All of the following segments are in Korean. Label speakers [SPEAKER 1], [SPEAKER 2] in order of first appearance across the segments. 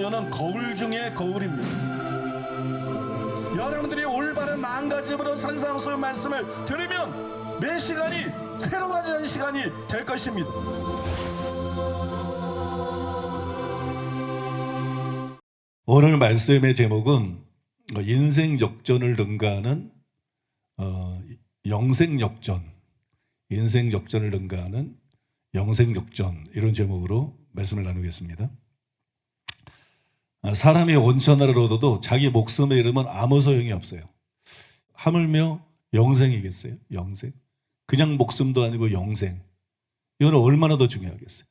[SPEAKER 1] 수요는 거울 중에 거울입니다. 여러분들이 올바른 마음가짐으로 산상수훈 말씀을 들으면 매 시간이 새로워지는 시간이 될 것입니다. 오늘 말씀의 제목은 인생 역전을 능가하는 영생 역전, 인생 역전을 능가하는 영생 역전, 이런 제목으로 말씀을 나누겠습니다. 사람이 온천하를 얻어도 자기 목숨을 잃으면 아무 소용이 없어요. 하물며 영생이겠어요? 영생. 그냥 목숨도 아니고 영생. 이건 얼마나 더 중요하겠어요?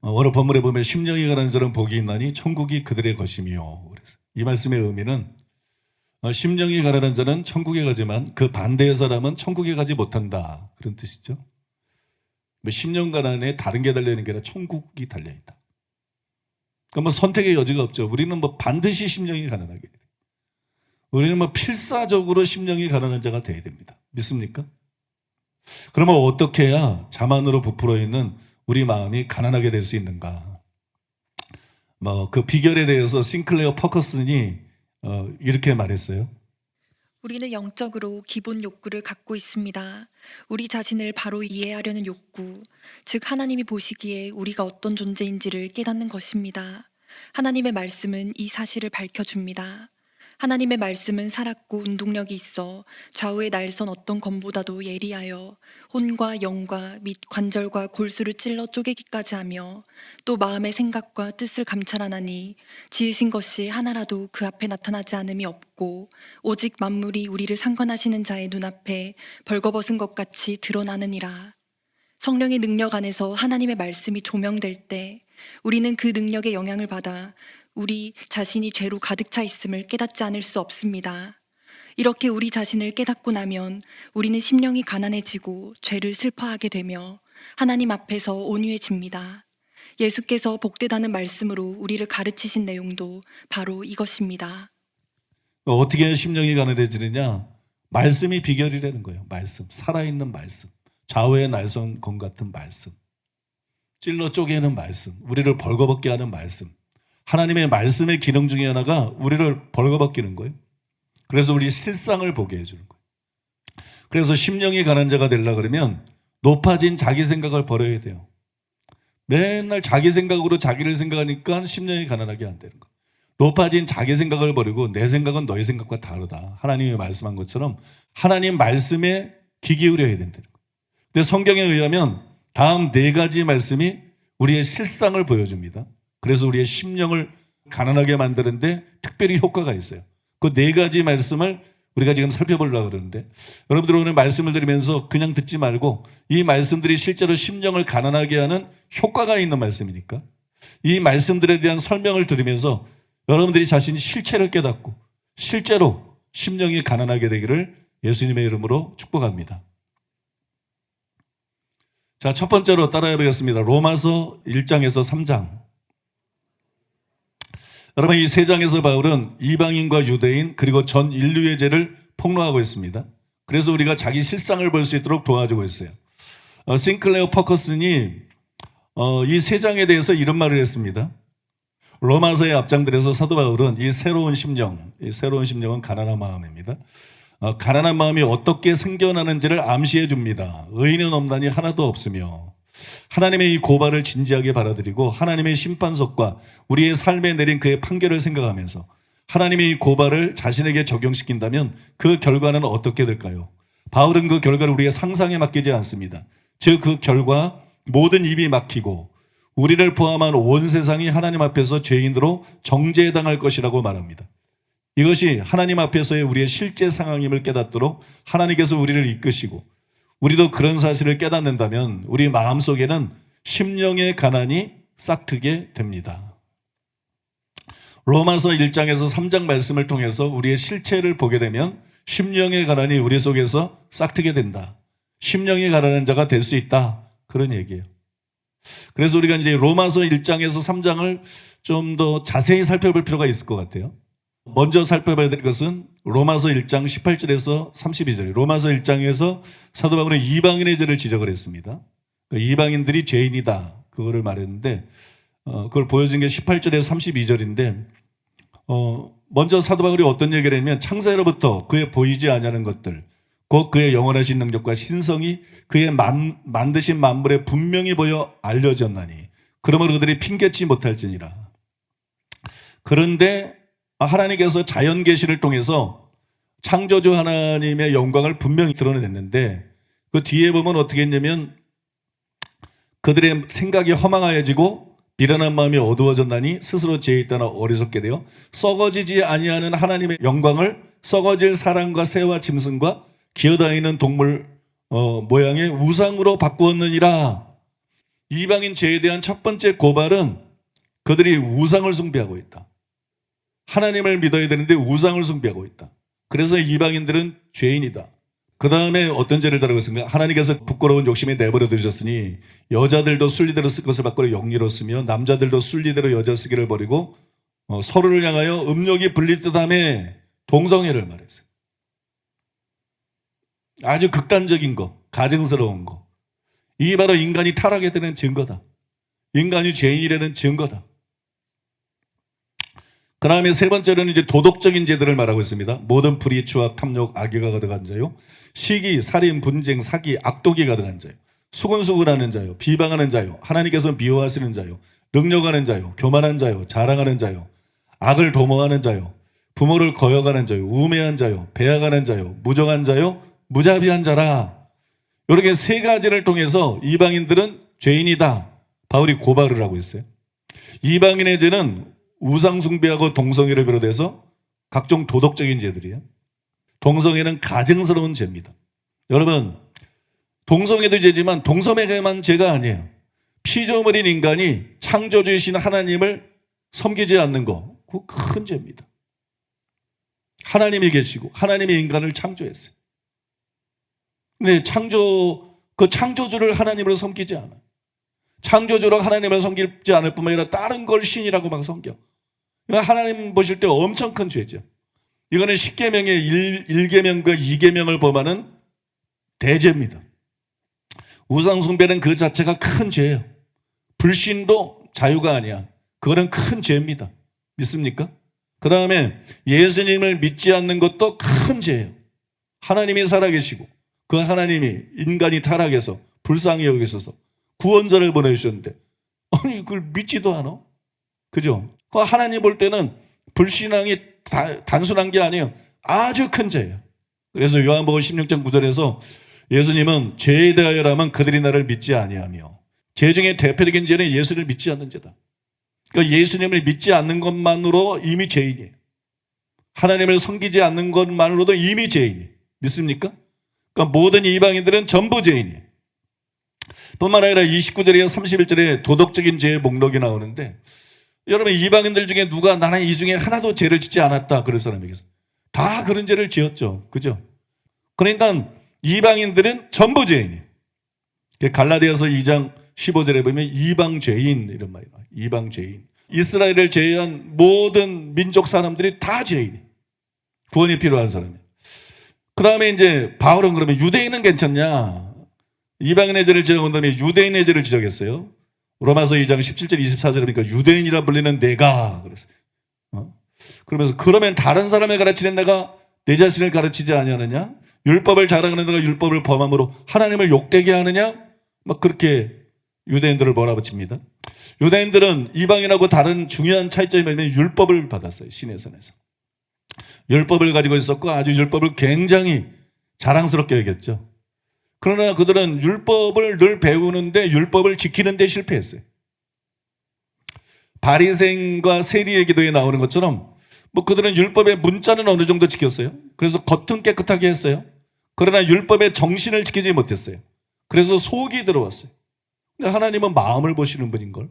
[SPEAKER 1] 오늘 본문에 보면 심령이 가는 자는 복이 있나니 천국이 그들의 것이며, 그래서 이 말씀의 의미는 심령이 가라는 자는 천국에 가지만 그 반대의 사람은 천국에 가지 못한다, 그런 뜻이죠. 심령 가난에 다른 게 달려있는 게 아니라 천국이 달려있다. 그러면 선택의 여지가 없죠. 우리는 반드시 심령이 가난하게 돼요. 우리는 필사적으로 심령이 가난한 자가 되어야 됩니다. 믿습니까? 그러면 어떻게 해야 자만으로 부풀어 있는 우리 마음이 가난하게 될 수 있는가? 그 비결에 대해서 싱클레어 퍼커슨이 이렇게 말했어요.
[SPEAKER 2] 우리는 영적으로 기본 욕구를 갖고 있습니다. 우리 자신을 바로 이해하려는 욕구, 즉 하나님이 보시기에 우리가 어떤 존재인지를 깨닫는 것입니다. 하나님의 말씀은 이 사실을 밝혀줍니다. 하나님의 말씀은 살았고 운동력이 있어 좌우의 날선 어떤 검보다도 예리하여 혼과 영과 및 관절과 골수를 찔러 쪼개기까지 하며 또 마음의 생각과 뜻을 감찰하나니 지으신 것이 하나라도 그 앞에 나타나지 않음이 없고 오직 만물이 우리를 상관하시는 자의 눈앞에 벌거벗은 것 같이 드러나느니라. 성령의 능력 안에서 하나님의 말씀이 조명될 때 우리는 그 능력의 영향을 받아 우리 자신이 죄로 가득 차 있음을 깨닫지 않을 수 없습니다. 이렇게 우리 자신을 깨닫고 나면 우리는 심령이 가난해지고 죄를 슬퍼하게 되며 하나님 앞에서 온유해집니다. 예수께서 복되다는 말씀으로 우리를 가르치신 내용도 바로 이것입니다.
[SPEAKER 1] 어떻게 해야 심령이 가난해지느냐? 말씀이 비결이라는 거예요. 말씀, 살아있는 말씀, 좌우의 날선 검 같은 말씀, 찔러 쪼개는 말씀, 우리를 벌거벗게 하는 말씀. 하나님의 말씀의 기능 중에 하나가 우리를 벌거벗기는 거예요. 그래서 우리 실상을 보게 해주는 거예요. 그래서 심령이 가난한 자가 되려고 그러면 높아진 자기 생각을 버려야 돼요. 맨날 자기 생각으로 자기를 생각하니까 심령이 가난하게 안 되는 거예요. 높아진 자기 생각을 버리고 내 생각은 너의 생각과 다르다. 하나님이 말씀한 것처럼 하나님 말씀에 귀 기울여야 된다는 거예요. 근데 성경에 의하면 다음 4가지 말씀이 우리의 실상을 보여줍니다. 그래서 우리의 심령을 가난하게 만드는데 특별히 효과가 있어요. 그 4가지 말씀을 우리가 지금 살펴보려고 그러는데, 여러분들 오늘 말씀을 들으면서 그냥 듣지 말고 이 말씀들이 실제로 심령을 가난하게 하는 효과가 있는 말씀이니까 이 말씀들에 대한 설명을 들으면서 여러분들이 자신이 실체를 깨닫고 실제로 심령이 가난하게 되기를 예수님의 이름으로 축복합니다. 자, 첫 번째로 따라해 보겠습니다. 로마서 1장에서 3장. 여러분, 이 3장에서 바울은 이방인과 유대인 그리고 전 인류의 죄를 폭로하고 있습니다. 그래서 우리가 자기 실상을 볼 수 있도록 도와주고 있어요. 싱클레어 퍼커슨이 이 3장에 대해서 이런 말을 했습니다. 로마서의 앞장들에서 사도 바울은 이 새로운 심령은 가난한 마음입니다. 가난한 마음이 어떻게 생겨나는지를 암시해 줍니다. 의인은 없나니 하나도 없으며, 하나님의 이 고발을 진지하게 받아들이고 하나님의 심판석과 우리의 삶에 내린 그의 판결을 생각하면서 하나님의 이 고발을 자신에게 적용시킨다면 그 결과는 어떻게 될까요? 바울은 그 결과를 우리의 상상에 맡기지 않습니다. 즉 그 결과 모든 입이 막히고 우리를 포함한 온 세상이 하나님 앞에서 죄인으로 정죄당할 것이라고 말합니다. 이것이 하나님 앞에서의 우리의 실제 상황임을 깨닫도록 하나님께서 우리를 이끄시고 우리도 그런 사실을 깨닫는다면 우리 마음속에는 심령의 가난이 싹트게 됩니다. 로마서 1장에서 3장 말씀을 통해서 우리의 실체를 보게 되면 심령의 가난이 우리 속에서 싹트게 된다. 심령이 가난한 자가 될 수 있다. 그런 얘기예요. 그래서 우리가 이제 로마서 1장에서 3장을 좀 더 자세히 살펴볼 필요가 있을 것 같아요. 먼저 살펴봐야 될 것은 로마서 1장 18절에서 32절. 로마서 1장에서 사도 바울은 이방인의 죄를 지적을 했습니다. 이방인들이 죄인이다, 그거를 말했는데 그걸 보여준 게 18절에서 32절인데 먼저 사도 바울이 어떤 얘기를 했냐면 창세로부터 그의 보이지 아니하는 것들 곧 그의 영원하신 능력과 신성이 그의 만드신 만물에 분명히 보여 알려졌나니 그러므로 그들이 핑계치 못할지니라. 그런데 하나님께서 자연 계시를 통해서 창조주 하나님의 영광을 분명히 드러냈는데 그 뒤에 보면 어떻게 했냐면 그들의 생각이 허망하여지고 미련한 마음이 어두워졌나니 스스로 지혜 있다나 어리석게 되어 썩어지지 아니하는 하나님의 영광을 썩어질 사람과 새와 짐승과 기어다니는 동물 모양의 우상으로 바꾸었느니라. 이방인 죄에 대한 첫 번째 고발은 그들이 우상을 숭배하고 있다. 하나님을 믿어야 되는데 우상을 숭배하고 있다. 그래서 이방인들은 죄인이다. 그 다음에 어떤 죄를 다루고 있습니까? 하나님께서 부끄러운 욕심에 내버려 두셨으니 여자들도 순리대로 쓸 것을 바꾸려 영리로 쓰며 남자들도 순리대로 여자 쓰기를 버리고 서로를 향하여 음욕이 불릴 듯하며 동성애를 말했어요. 아주 극단적인 거, 가증스러운 거. 이게 바로 인간이 타락에 되는 증거다. 인간이 죄인이라는 증거다. 그 다음에 세 번째로는 이제 도덕적인 죄들을 말하고 있습니다. 모든 불의, 추악, 탐욕, 악의가 가득한 자요. 시기, 살인, 분쟁, 사기, 악독이 가득한 자요. 수근수근하는 자요. 비방하는 자요. 하나님께서 미워하시는 자요. 능력하는 자요. 교만한 자요. 자랑하는 자요. 악을 도모하는 자요. 부모를 거역하는 자요. 우매한 자요. 배약하는 자요. 무정한 자요. 무자비한 자라. 이렇게 세 가지를 통해서 이방인들은 죄인이다. 바울이 고발을 하고 있어요. 이방인의 죄는 우상숭배하고 동성애를 비롯해서 각종 도덕적인 죄들이에요. 동성애는 가증스러운 죄입니다. 여러분, 동성애도 죄지만 동성애만 죄가 아니에요. 피조물인 인간이 창조주이신 하나님을 섬기지 않는 거, 그거 큰 죄입니다. 하나님이 계시고 하나님이 인간을 창조했어요. 근데 그 창조주를 하나님으로 섬기지 않아요. 창조주로 하나님을 섬기지 않을 뿐만 아니라 다른 걸 신이라고 막 섬겨. 하나님 보실 때 엄청 큰 죄죠. 이거는 10계명의 1계명과 2계명을 범하는 대죄입니다. 우상숭배는 그 자체가 큰 죄예요. 불신도 자유가 아니야. 그거는 큰 죄입니다. 믿습니까? 그 다음에 예수님을 믿지 않는 것도 큰 죄예요. 하나님이 살아계시고 그 하나님이 인간이 타락해서 불쌍히 여기셔서 구원자를 보내주셨는데 아니 그걸 믿지도 않아? 그죠? 하나님 볼 때는 불신앙이 단순한 게 아니에요. 아주 큰 죄예요. 그래서 요한복음 16장 9절에서 예수님은 죄에 대하여라면 그들이 나를 믿지 아니하며 죄 중에 대표적인 죄는 예수를 믿지 않는 죄다. 그러니까 예수님을 믿지 않는 것만으로 이미 죄인이에요. 하나님을 섬기지 않는 것만으로도 이미 죄인이에요. 믿습니까? 그러니까 모든 이방인들은 전부 죄인이에요. 뿐만 아니라 29절에 31절에 도덕적인 죄의 목록이 나오는데 여러분 이방인들 중에 누가 나는 이 중에 하나도 죄를 짓지 않았다 그럴 사람이 계세요? 다 그런 죄를 지었죠. 그죠? 그러니까 이방인들은 전부 죄인이에요. 갈라디아서 2장 15절에 보면 이방 죄인 이런 말이 나와요. 이방 죄인. 이스라엘을 제외한 모든 민족 사람들이 다 죄인이에요. 구원이 필요한 사람이에요. 그 다음에 이제 바울은 그러면 유대인은 괜찮냐? 이방인의 죄를 지적한 다음에 유대인의 죄를 지적했어요. 로마서 2장 17절 24절에 보니까 유대인이라 불리는 내가 그랬어요. 그러면서 그러면 다른 사람을 가르치는 내가 내 자신을 가르치지 아니하느냐? 율법을 자랑하는 내가 율법을 범함으로 하나님을 욕되게 하느냐? 막 그렇게 유대인들을 몰아붙입니다. 유대인들은 이방인하고 다른 중요한 차이점이 뭐냐면 율법을 받았어요. 신의 선에서. 율법을 가지고 있었고 아주 율법을 굉장히 자랑스럽게 여겼죠. 그러나 그들은 율법을 늘 배우는데 율법을 지키는 데 실패했어요. 바리새인과 세리의 기도에 나오는 것처럼 그들은 율법의 문자는 어느 정도 지켰어요. 그래서 겉은 깨끗하게 했어요. 그러나 율법의 정신을 지키지 못했어요. 그래서 속이 들어왔어요. 근데 하나님은 마음을 보시는 분인걸.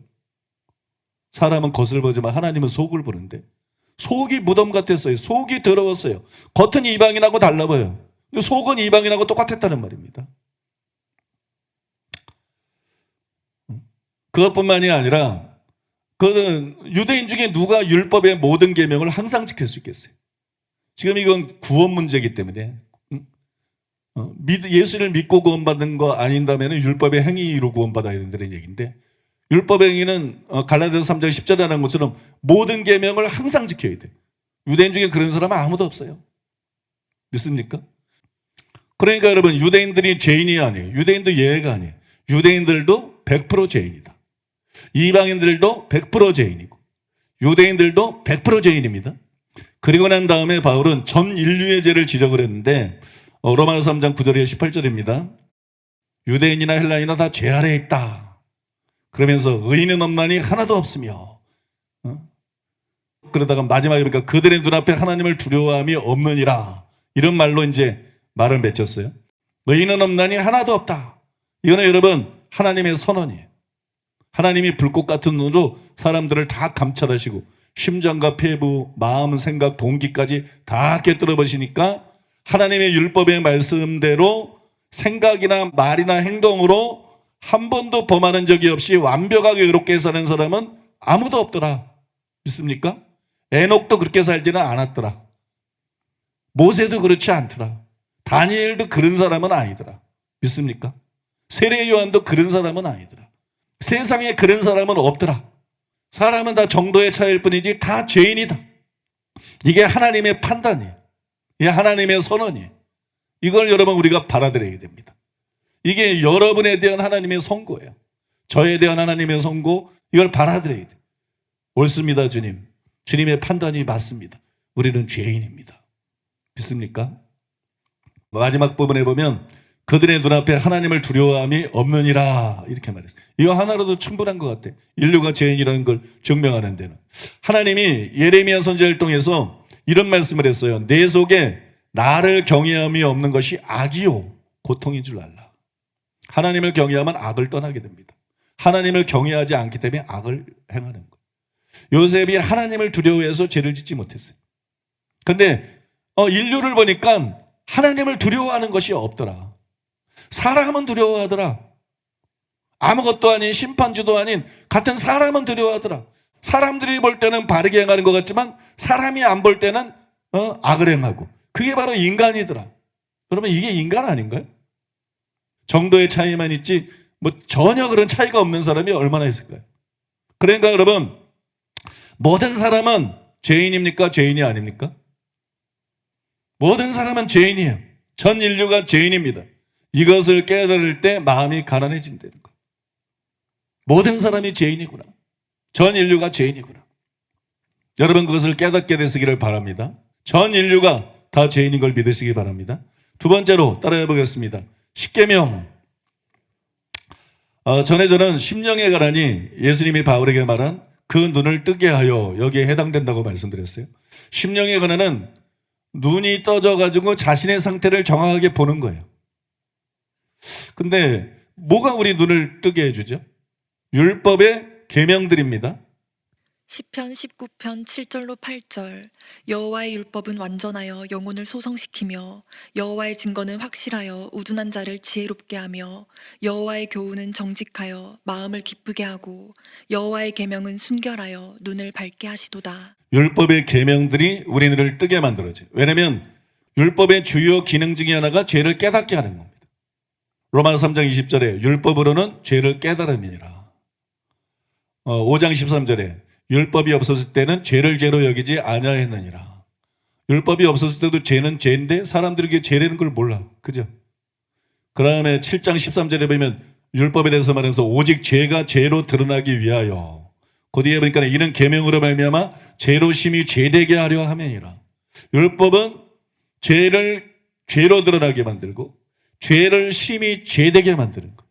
[SPEAKER 1] 사람은 겉을 보지만 하나님은 속을 보는데 속이 무덤 같았어요. 속이 더러웠어요. 겉은 이방인하고 달라 보여요. 근데 속은 이방인하고 똑같았다는 말입니다. 그것뿐만이 아니라 그는 유대인 중에 누가 율법의 모든 계명을 항상 지킬 수 있겠어요? 지금 이건 구원 문제이기 때문에 예수를 믿고 구원받는 거 아닌다면 율법의 행위로 구원받아야 된다는 얘기인데 율법의 행위는 갈라디아서 3장 10절에 하는 것처럼 모든 계명을 항상 지켜야 돼. 유대인 중에 그런 사람은 아무도 없어요. 믿습니까? 그러니까 여러분, 유대인들이 죄인이 아니에요. 유대인도 예외가 아니에요. 유대인들도 100% 죄인이다. 이방인들도 100% 죄인이고 유대인들도 100% 죄인입니다. 그리고 난 다음에 바울은 전 인류의 죄를 지적을 했는데 로마서 3장 9절에 18절입니다. 유대인이나 헬라인이나 다 죄 아래에 있다. 그러면서 의인은 없나니 하나도 없으며 그러다가 마지막에 보니까 그들의 눈앞에 하나님을 두려워함이 없느니라. 이런 말로 이제 말을 맺혔어요. 의인은 없나니 하나도 없다. 이거는 여러분 하나님의 선언이에요. 하나님이 불꽃 같은 눈으로 사람들을 다 감찰하시고 심장과 폐부, 마음, 생각, 동기까지 다 깨뜨려 보시니까 하나님의 율법의 말씀대로 생각이나 말이나 행동으로 한 번도 범하는 적이 없이 완벽하게 의롭게 사는 사람은 아무도 없더라. 믿습니까? 에녹도 그렇게 살지는 않았더라. 모세도 그렇지 않더라. 다니엘도 그런 사람은 아니더라. 믿습니까? 세례 요한도 그런 사람은 아니더라. 세상에 그런 사람은 없더라. 사람은 다 정도의 차이일 뿐이지 다 죄인이다. 이게 하나님의 판단이에요. 이게 하나님의 선언이에요. 이걸 여러분 우리가 받아들여야 됩니다. 이게 여러분에 대한 하나님의 선고예요. 저에 대한 하나님의 선고, 이걸 받아들여야 돼요. 옳습니다, 주님. 주님의 판단이 맞습니다. 우리는 죄인입니다. 믿습니까? 마지막 부분에 보면 그들의 눈앞에 하나님을 두려워함이 없느니라 이렇게 말했어요. 이거 하나로도 충분한 것 같아요. 인류가 죄인이라는 걸 증명하는 데는. 하나님이 예레미야 선지자를 통해서 이런 말씀을 했어요. 내 속에 나를 경외함이 없는 것이 악이요 고통인 줄 알라. 하나님을 경외하면 악을 떠나게 됩니다. 하나님을 경외하지 않기 때문에 악을 행하는 거예요. 요셉이 하나님을 두려워해서 죄를 짓지 못했어요. 근데 인류를 보니까 하나님을 두려워하는 것이 없더라. 사람은 두려워하더라. 아무것도 아닌 심판주도 아닌 같은 사람은 두려워하더라. 사람들이 볼 때는 바르게 행하는 것 같지만 사람이 안 볼 때는 악을 행하고, 그게 바로 인간이더라. 그러면 이게 인간 아닌가요? 정도의 차이만 있지 뭐 전혀 그런 차이가 없는 사람이 얼마나 있을까요? 그러니까 여러분, 모든 사람은 죄인입니까? 죄인이 아닙니까? 모든 사람은 죄인이에요. 전 인류가 죄인입니다. 이것을 깨달을 때 마음이 가난해진다는 거. 모든 사람이 죄인이구나. 전 인류가 죄인이구나. 여러분 그것을 깨닫게 되시기를 바랍니다. 전 인류가 다 죄인인 걸 믿으시기 바랍니다. 두 번째로 따라해 보겠습니다. 십계명. 전에 저는 심령의 가난이 예수님이 바울에게 말한 그 눈을 뜨게 하여 여기에 해당된다고 말씀드렸어요. 심령의 가난은 눈이 떠져가지고 자신의 상태를 정확하게 보는 거예요. 근데 뭐가 우리 눈을 뜨게 해주죠? 율법의 계명들입니다.
[SPEAKER 2] 시편 19편 7절로 8절. 여호와의 율법은 완전하여 영혼을 소성시키며 여호와의 증거는 확실하여 우둔한 자를 지혜롭게 하며 여호와의 교훈은 정직하여 마음을 기쁘게 하고 여호와의 계명은 순결하여 눈을 밝게 하시도다.
[SPEAKER 1] 율법의 계명들이 우리 눈을 뜨게 만들어져요. 왜냐하면 율법의 주요 기능 중에 하나가 죄를 깨닫게 하는 겁니다. 로마서 3장 20절에 율법으로는 죄를 깨달음이니라. 5장 13절에 율법이 없었을 때는 죄를 죄로 여기지 아니하였느니라. 율법이 없었을 때도 죄는 죄인데 사람들에게 죄라는 걸 몰라. 그죠? 그 다음에 7장 13절에 보면 율법에 대해서 말하면서 오직 죄가 죄로 드러나기 위하여, 그 뒤에 보니까 이는 계명으로 말미암아 죄로 심히 죄되게 하려 함이니라. 율법은 죄를 죄로 드러나게 만들고 죄를 심히 죄되게 만드는 거.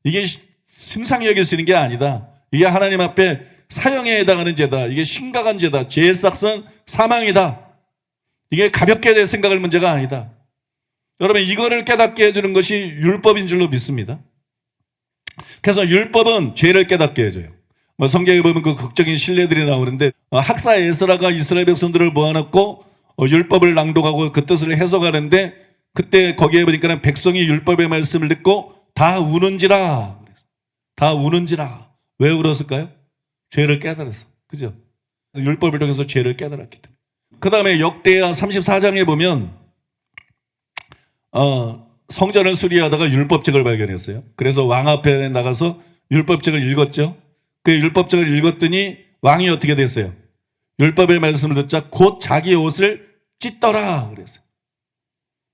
[SPEAKER 1] 이게 심상히 여길 수 있는 게 아니다. 이게 하나님 앞에 사형에 해당하는 죄다. 이게 심각한 죄다. 죄의 삭은 사망이다. 이게 가볍게 될 생각할 문제가 아니다. 여러분 이거를 깨닫게 해주는 것이 율법인 줄로 믿습니다. 그래서 율법은 죄를 깨닫게 해줘요. 성경에 보면 그 극적인 신뢰들이 나오는데 학사 에스라가 이스라엘 백성들을 모아놓고 율법을 낭독하고 그 뜻을 해석하는데 그때 거기에 보니까 백성이 율법의 말씀을 듣고 다 우는지라. 다 우는지라. 왜 울었을까요? 죄를 깨달았어. 그죠? 율법을 통해서 죄를 깨달았기 때문에. 그 다음에 역대하 34장에 보면 성전을 수리하다가 율법책을 발견했어요. 그래서 왕 앞에 나가서 율법책을 읽었죠. 그 율법책을 읽었더니 왕이 어떻게 됐어요? 율법의 말씀을 듣자 곧 자기 옷을 찢더라 그랬어요.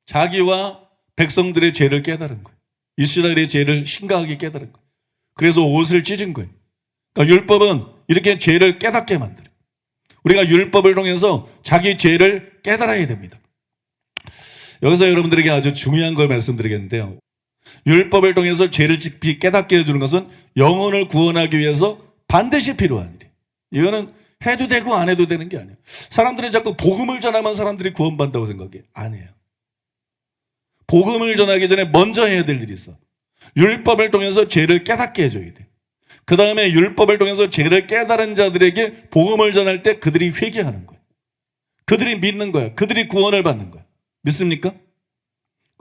[SPEAKER 1] 자기와 백성들의 죄를 깨달은 거예요. 이스라엘의 죄를 심각하게 깨달은 거예요. 그래서 옷을 찢은 거예요. 그러니까 율법은 이렇게 죄를 깨닫게 만들어요. 우리가 율법을 통해서 자기 죄를 깨달아야 됩니다. 여기서 여러분들에게 아주 중요한 걸 말씀드리겠는데요. 율법을 통해서 죄를 깊이 깨닫게 해주는 것은 영혼을 구원하기 위해서 반드시 필요한 일이에요. 이거는 해도 되고 안 해도 되는 게 아니에요. 사람들이 자꾸 복음을 전하면 사람들이 구원받는다고 생각해요. 아니에요. 복음을 전하기 전에 먼저 해야 될 일이 있어. 율법을 통해서 죄를 깨닫게 해줘야 돼. 그 다음에 율법을 통해서 죄를 깨달은 자들에게 복음을 전할 때 그들이 회개하는 거예요. 그들이 믿는 거야. 그들이 구원을 받는 거야. 믿습니까?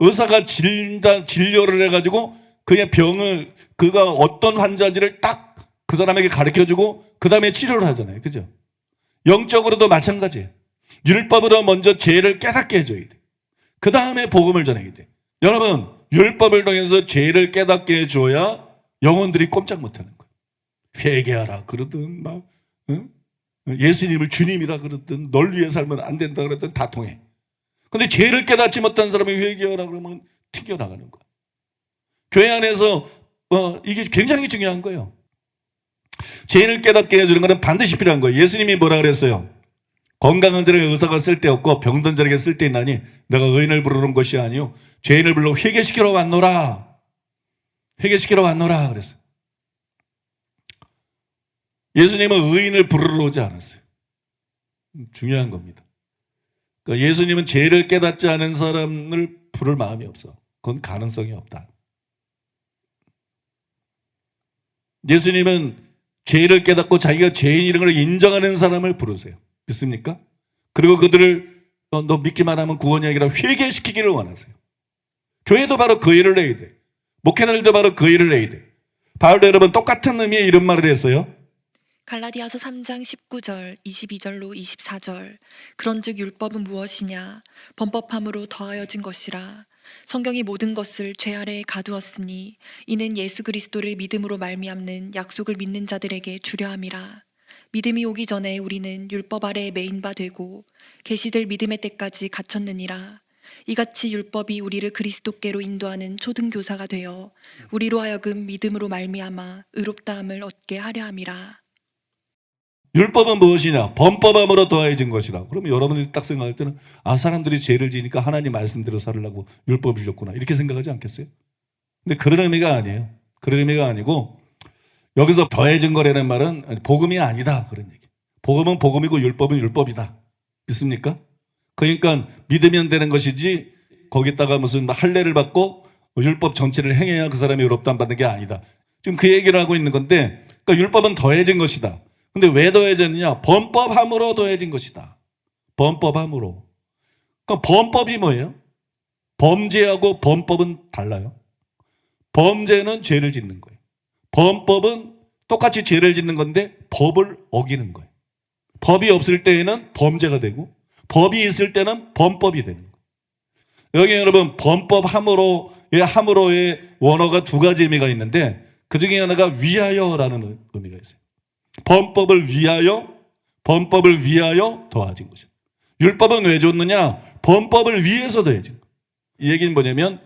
[SPEAKER 1] 의사가 진료를 해가지고 그의 병을, 그가 어떤 환자인지를 딱 그 사람에게 가르쳐주고 그 다음에 치료를 하잖아요. 그죠? 영적으로도 마찬가지예요. 율법으로 먼저 죄를 깨닫게 해줘야 돼. 그 다음에 복음을 전해야 돼. 여러분, 율법을 통해서 죄를 깨닫게 해줘야 영혼들이 꼼짝 못하는 거예요. 회개하라 그러든 막 예수님을 주님이라 그러든 널 위해 살면 안 된다 그러든 다 통해. 근데 죄를 깨닫지 못한 사람이 회개하라 그러면 튕겨나가는 거야. 교회 안에서 이게 굉장히 중요한 거예요. 죄를 깨닫게 해주는 것은 반드시 필요한 거예요. 예수님이 뭐라 그랬어요? 건강한 자에게 의사가 쓸데없고 병든 자에게 쓸데있나니 내가 의인을 부르는 것이 아니요 죄인을 불러 회개시키러 왔노라. 회개시키러 왔노라 그랬어요. 예수님은 의인을 부르러 오지 않았어요. 중요한 겁니다. 그러니까 예수님은 죄를 깨닫지 않은 사람을 부를 마음이 없어. 그건 가능성이 없다. 예수님은 죄를 깨닫고 자기가 죄인이라는 걸 인정하는 사람을 부르세요. 믿습니까? 그리고 그들을 너 믿기만 하면 구원이 아니라 회개시키기를 원하세요. 교회도 바로 그 일을 해야 돼. 목회자들도 바로 그 일을 해야 돼. 바울도 여러분 똑같은 의미의 이런 말을 했어요.
[SPEAKER 2] 갈라디아서 3장 19절, 22절로 24절. 그런즉 율법은 무엇이냐? 범법함으로 더하여진 것이라. 성경이 모든 것을 죄 아래에 가두었으니 이는 예수 그리스도를 믿음으로 말미암는 약속을 믿는 자들에게 주려 함이라. 믿음이 오기 전에 우리는 율법 아래에 매인 바 되고 계시될 믿음의 때까지 갇혔느니라. 이같이 율법이 우리를 그리스도께로 인도하는 초등교사가 되어 우리로 하여금 믿음으로 말미암아 의롭다함을 얻게 하려 함이라.
[SPEAKER 1] 율법은 무엇이냐? 범법함으로 더해진 것이라. 그러면 여러분들이 딱 생각할 때는 사람들이 죄를 지니까 하나님 말씀대로 살으려고 율법을 주셨구나 이렇게 생각하지 않겠어요? 근데 그런 의미가 아니에요. 그런 의미가 아니고 여기서 더해진 거라는 말은 복음이 아니다 그런 얘기. 복음은 복음이고 율법은 율법이다. 믿습니까? 그러니까 믿으면 되는 것이지 거기다가 무슨 할례를 받고 율법 전체를 행해야 그 사람이 의롭다함 받는 게 아니다. 지금 그 얘기를 하고 있는 건데 그러니까 율법은 더해진 것이다. 근데 왜 더해졌느냐? 범법함으로 더해진 것이다. 범법함으로. 그러니까 범법이 뭐예요? 범죄하고 범법은 달라요. 범죄는 죄를 짓는 거예요. 범법은 똑같이 죄를 짓는 건데 법을 어기는 거예요. 법이 없을 때에는 범죄가 되고 법이 있을 때는 범법이 되는 거예요. 여기 여러분 함으로의 원어가 두 가지 의미가 있는데 그 중에 하나가 위하여라는 의미가 있어요. 범법을 위하여 더해진 것이다. 율법은 왜 줬느냐? 범법을 위해서 더해진 거예요. 이 얘기는 뭐냐면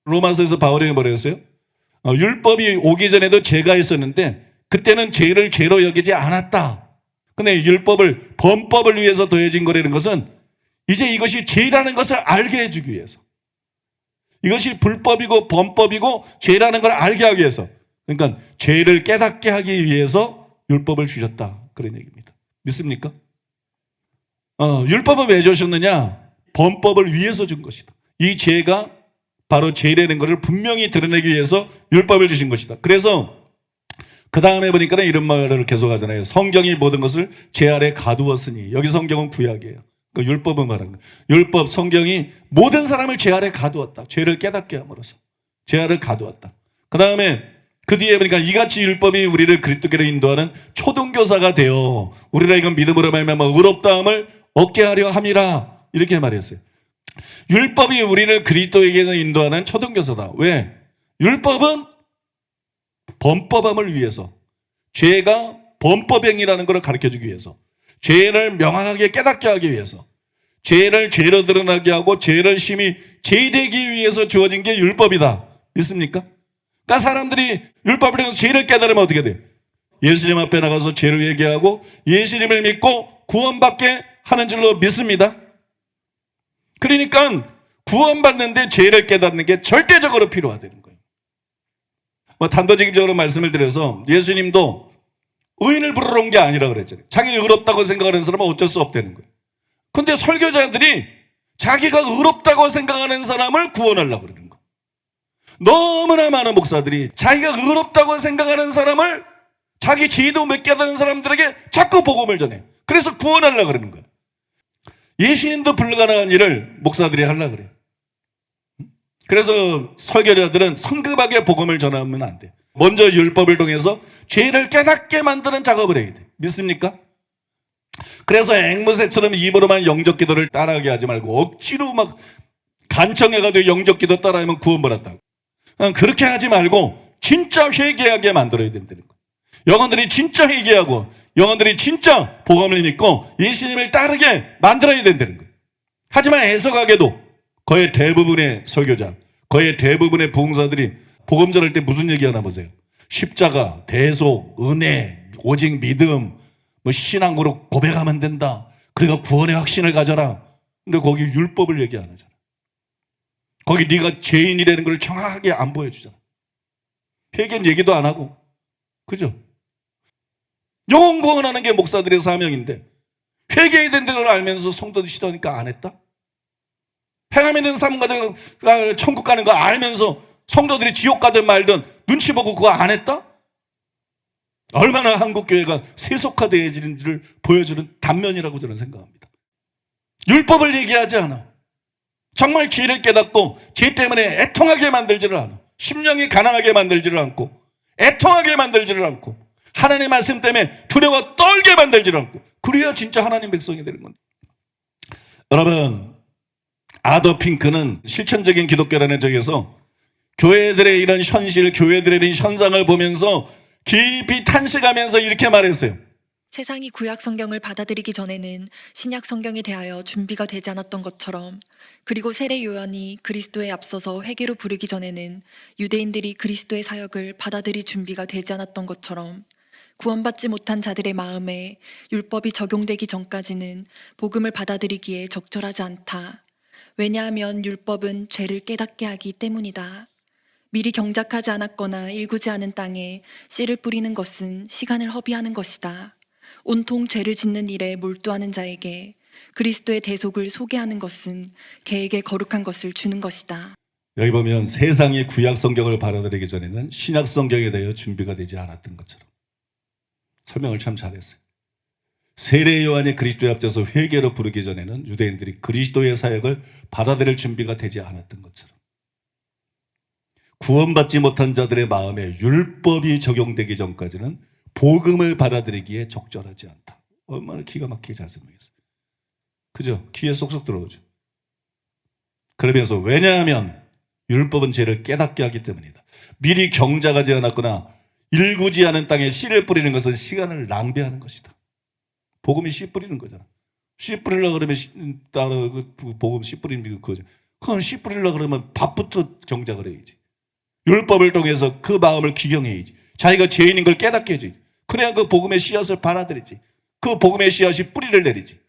[SPEAKER 1] 로마서에서 바울이 뭐라 했어요? 율법이 오기 전에도 죄가 있었는데 그때는 죄를 죄로 여기지 않았다. 근데 율법을 범법을 위해서 더해진 거라는 것은 이제 이것이 죄라는 것을 알게 해주기 위해서, 이것이 불법이고 범법이고 죄라는 걸 알게 하기 위해서, 그러니까 죄를 깨닫게 하기 위해서 율법을 주셨다 그런 얘기입니다. 믿습니까? 율법은 왜 주셨느냐? 범법을 위해서 준 것이다. 이 죄가 바로 죄라는 것을 분명히 드러내기 위해서 율법을 주신 것이다. 그래서 그 다음에 보니까 이런 말을 계속 하잖아요. 성경이 모든 것을 죄 아래 가두었으니. 여기 성경은 구약이에요. 그러니까 율법은 말하는 거예요. 율법, 성경이 모든 사람을 죄 아래 가두었다. 죄를 깨닫게 함으로써 죄 아래 가두었다. 그 다음에 그 뒤에 보니까 이같이 율법이 우리를 그리스도께로 인도하는 초등교사가 되어 우리라 이건 믿음으로 말미암아 의롭다함을 얻게 하려 함이라 이렇게 말했어요. 율법이 우리를 그리스도에게서 인도하는 초등교사다. 왜? 율법은 범법함을 위해서, 죄가 범법행위라는 것을 가르쳐주기 위해서, 죄를 명확하게 깨닫게 하기 위해서, 죄를 죄로 드러나게 하고 죄를 심히 제되기 위해서 주어진 게 율법이다. 믿습니까? 그러니까 사람들이 율법을 통해서 죄를 깨달으면 어떻게 돼요? 예수님 앞에 나가서 죄를 회개하고 예수님을 믿고 구원받게 하는 줄로 믿습니다. 그러니까 구원받는데 죄를 깨닫는 게 절대적으로 필요하다는 거예요. 단도직입적으로 말씀을 드려서 예수님도 의인을 부르러 온 게 아니라 그랬잖아요. 자기를 의롭다고 생각하는 사람은 어쩔 수 없다는 거예요. 근데 설교자들이 자기가 의롭다고 생각하는 사람을 구원하려고 그러는 거예요. 너무나 많은 목사들이 자기가 의롭다고 생각하는 사람을, 자기 죄도 못 깨닫는 사람들에게 자꾸 복음을 전해요. 그래서 구원하려고 그러는 거예요. 예수님도 불가능한 일을 목사들이 하려고 그래요. 그래서 설교자들은 성급하게 복음을 전하면 안 돼. 먼저 율법을 통해서 죄를 깨닫게 만드는 작업을 해야 돼. 믿습니까? 그래서 앵무새처럼 입으로만 영접기도를 따라하게 하지 말고 억지로 막 간청해가지고 영접기도 따라하면 구원받았다고. 그렇게 하지 말고 진짜 회개하게 만들어야 된다는 거예요. 영혼들이 진짜 회개하고 영혼들이 진짜 복음을 믿고 예수님을 따르게 만들어야 된다는 거예요. 하지만 해석하게도 거의 대부분의 설교자, 거의 대부분의 부흥사들이 복음 전할 때 무슨 얘기하나 보세요. 십자가, 대속, 은혜, 오직 믿음, 신앙으로 고백하면 된다. 그러니까 구원의 확신을 가져라. 근데 거기 율법을 얘기 안 하잖아. 거기 네가 죄인이라는 걸 정확하게 안 보여주잖아. 회개는 얘기도 안 하고. 그죠? 영혼 구원하는 게 목사들의 사명인데 회개해야 된다는 걸 알면서 성도들 시도하니까 안 했다? 행함 있는 삶 가지고 천국 가는 거 알면서 성도들이 지옥 가든 말든 눈치 보고 그거 안 했다? 얼마나 한국교회가 세속화되어지는지를 보여주는 단면이라고 저는 생각합니다. 율법을 얘기하지 않아. 정말 죄를 깨닫고 죄 때문에 애통하게 만들지를 않아. 심령이 가난하게 만들지를 않고 애통하게 만들지를 않고 하나님의 말씀 때문에 두려워 떨게 만들지를 않고, 그래야 진짜 하나님 백성이 되는 건데. 여러분, 아더 핑크는 실천적인 기독교라는 적에서 교회들의 이런 현실, 교회들의 이런 현상을 보면서 깊이 탄식하면서 이렇게 말했어요.
[SPEAKER 2] 세상이 구약 성경을 받아들이기 전에는 신약 성경에 대하여 준비가 되지 않았던 것처럼, 그리고 세례 요한이 그리스도에 앞서서 회개로 부르기 전에는 유대인들이 그리스도의 사역을 받아들일 준비가 되지 않았던 것처럼, 구원받지 못한 자들의 마음에 율법이 적용되기 전까지는 복음을 받아들이기에 적절하지 않다. 왜냐하면 율법은 죄를 깨닫게 하기 때문이다. 미리 경작하지 않았거나 일구지 않은 땅에 씨를 뿌리는 것은 시간을 허비하는 것이다. 온통 죄를 짓는 일에 몰두하는 자에게 그리스도의 대속을 소개하는 것은 개에게 거룩한 것을 주는 것이다.
[SPEAKER 1] 여기 보면 세상이 구약 성경을 받아들이기 전에는 신약 성경에 대해 준비가 되지 않았던 것처럼 설명을 참 잘했어요. 세례 요한이 그리스도에 앞서서 회개로 부르기 전에는 유대인들이 그리스도의 사역을 받아들일 준비가 되지 않았던 것처럼 구원받지 못한 자들의 마음에 율법이 적용되기 전까지는 복음을 받아들이기에 적절하지 않다. 얼마나 기가 막히게 잘 설명했어요. 그죠? 귀에 쏙쏙 들어오죠. 그러면서 왜냐하면 율법은 죄를 깨닫게 하기 때문이다. 미리 경작하지 않았거나 일구지 않은 땅에 씨를 뿌리는 것은 시간을 낭비하는 것이다. 복음이 씨 뿌리는 거잖아. 씨 뿌리려고 그러면 복음 씨 뿌리는 게 그거죠. 그럼 씨 뿌리려고 그러면 밥부터 경작을 해야지. 율법을 통해서 그 마음을 기경해야지. 자기가 죄인인 걸 깨닫게 해야지. 그래야 그 복음의 씨앗을 받아들이지. 그 복음의 씨앗이 뿌리를 내리지.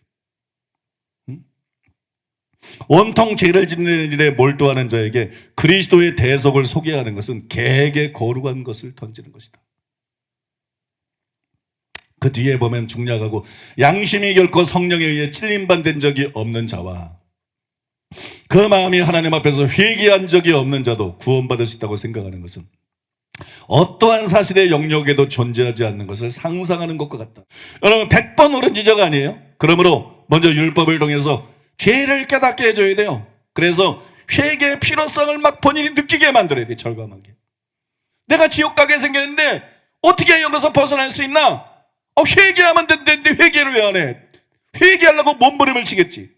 [SPEAKER 1] 온통 죄를 짓는 일에 몰두하는 자에게 그리스도의 대속을 소개하는 것은 개에게 거룩한 것을 던지는 것이다. 그 뒤에 보면 중략하고 양심이 결코 성령에 의해 찔림받은 적이 없는 자와 그 마음이 하나님 앞에서 회개한 적이 없는 자도 구원받을 수 있다고 생각하는 것은 어떠한 사실의 영역에도 존재하지 않는 것을 상상하는 것과 같다. 여러분 100번 옳은 지적 아니에요? 그러므로 먼저 율법을 통해서 죄를 깨닫게 해줘야 돼요. 그래서 회개의 필요성을 막 본인이 느끼게 만들어야 돼. 절감하게. 내가 지옥 가게 생겼는데 어떻게 여기서 벗어날 수 있나? 회개하면 된다는데 회개를 왜 안 해? 회개하려고 몸부림을 치겠지.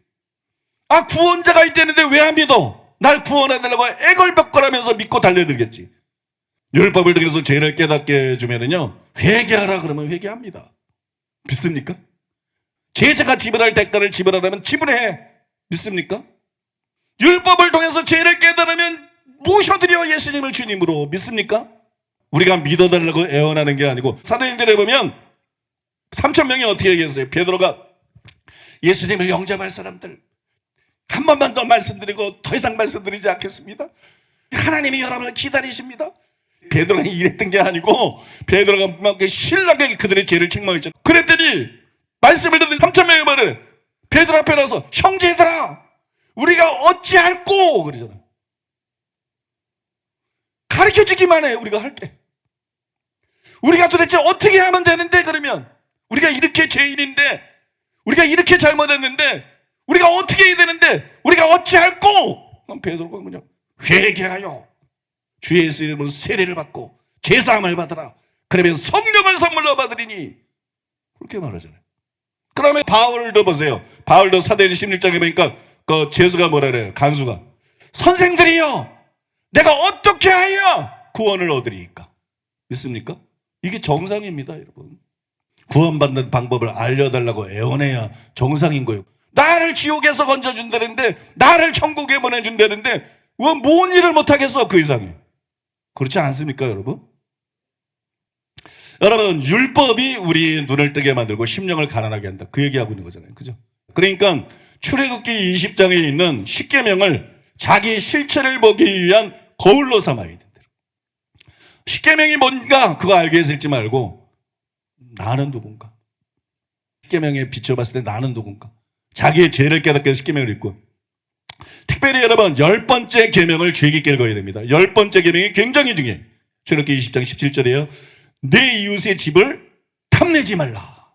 [SPEAKER 1] 구원자가 있다는데 왜 안 믿어? 날 구원해달라고 애걸복걸하면서 믿고 달려들겠지. 율법을 통해서 죄를 깨닫게 해주면은요, 회개하라 그러면 회개합니다. 믿습니까? 죄자가 지불할 대가를 지불하라면 지불해. 믿습니까? 율법을 통해서 죄를 깨달으면 모셔드려 예수님을 주님으로. 믿습니까? 우리가 믿어달라고 애원하는 게 아니고, 사도행전에 보면 3,000명이 어떻게 얘기했어요? 베드로가 예수님을 영접할 사람들 한 번만 더 말씀드리고 더 이상 말씀드리지 않겠습니다. 하나님이 여러분을 기다리십니다. 베드로가 이랬던 게 아니고, 베드로가 막 신랄하게 그들의 죄를 책망했죠. 그랬더니 말씀을 듣는 3,000명이 말해, 베드로 앞에 나서 형제들아 우리가 어찌할꼬 그러잖아. 가르쳐주기만 해. 우리가 할게. 우리가 도대체 어떻게 하면 되는데? 그러면 우리가 이렇게 죄인인데, 우리가 이렇게 잘못했는데, 우리가 어떻게 해야 되는데, 우리가 어찌할꼬? 그럼 베드로가 그냥 회개하여 주 예수 이름으로 세례를 받고 제사함을 받으라. 그러면 성령을 선물로 받으리니. 그렇게 말하잖아요. 그러면 바울도 보세요. 바울도 사도행전 16장에 보니까 그 제수가 뭐라 그래요? 간수가 선생들이여 내가 어떻게 하여 구원을 얻으리이까? 믿습니까? 이게 정상입니다, 여러분. 구원받는 방법을 알려달라고 애원해야 정상인 거예요. 나를 지옥에서 건져준다는데, 나를 천국에 보내준다는데 왜 뭔 일을 못하겠어 그 이상이. 그렇지 않습니까, 여러분? 여러분, 율법이 우리 눈을 뜨게 만들고 심령을 가난하게 한다, 그 얘기하고 있는 거잖아요. 그죠? 그러니까 출애굽기 20장에 있는 십계명을 자기 실체를 보기 위한 거울로 삼아야 된다. 십계명이 뭔가 그거 알게 했을지 말고, 나는 누군가, 십계명에 비춰봤을 때 나는 누군가, 자기의 죄를 깨닫게 해서 십계명을 읽고, 특별히 여러분 10번째 계명을 죄 깊게 읽어야 됩니다. 10번째 계명이 굉장히 중요해요. 출애굽기 20장 17절이에요. 내 이웃의 집을 탐내지 말라.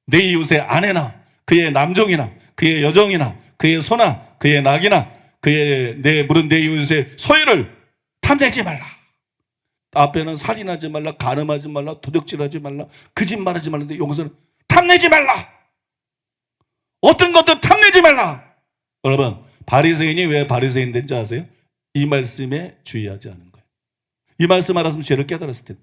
[SPEAKER 1] 내 이웃의 아내나 그의 남종이나 그의 여종이나 그의 소나 그의 낙이나 그의 내 이웃의 소유를 탐내지 말라. 앞에는 살인하지 말라, 간음하지 말라, 도둑질하지 말라, 거짓말하지 말라인데 여기서는 탐내지 말라. 어떤 것도 탐내지 말라. 여러분, 바리새인이 왜 바리새인 된지 아세요? 이 말씀에 주의하지 않은 거예요. 이 말씀 알았으면 죄를 깨달았을 텐데.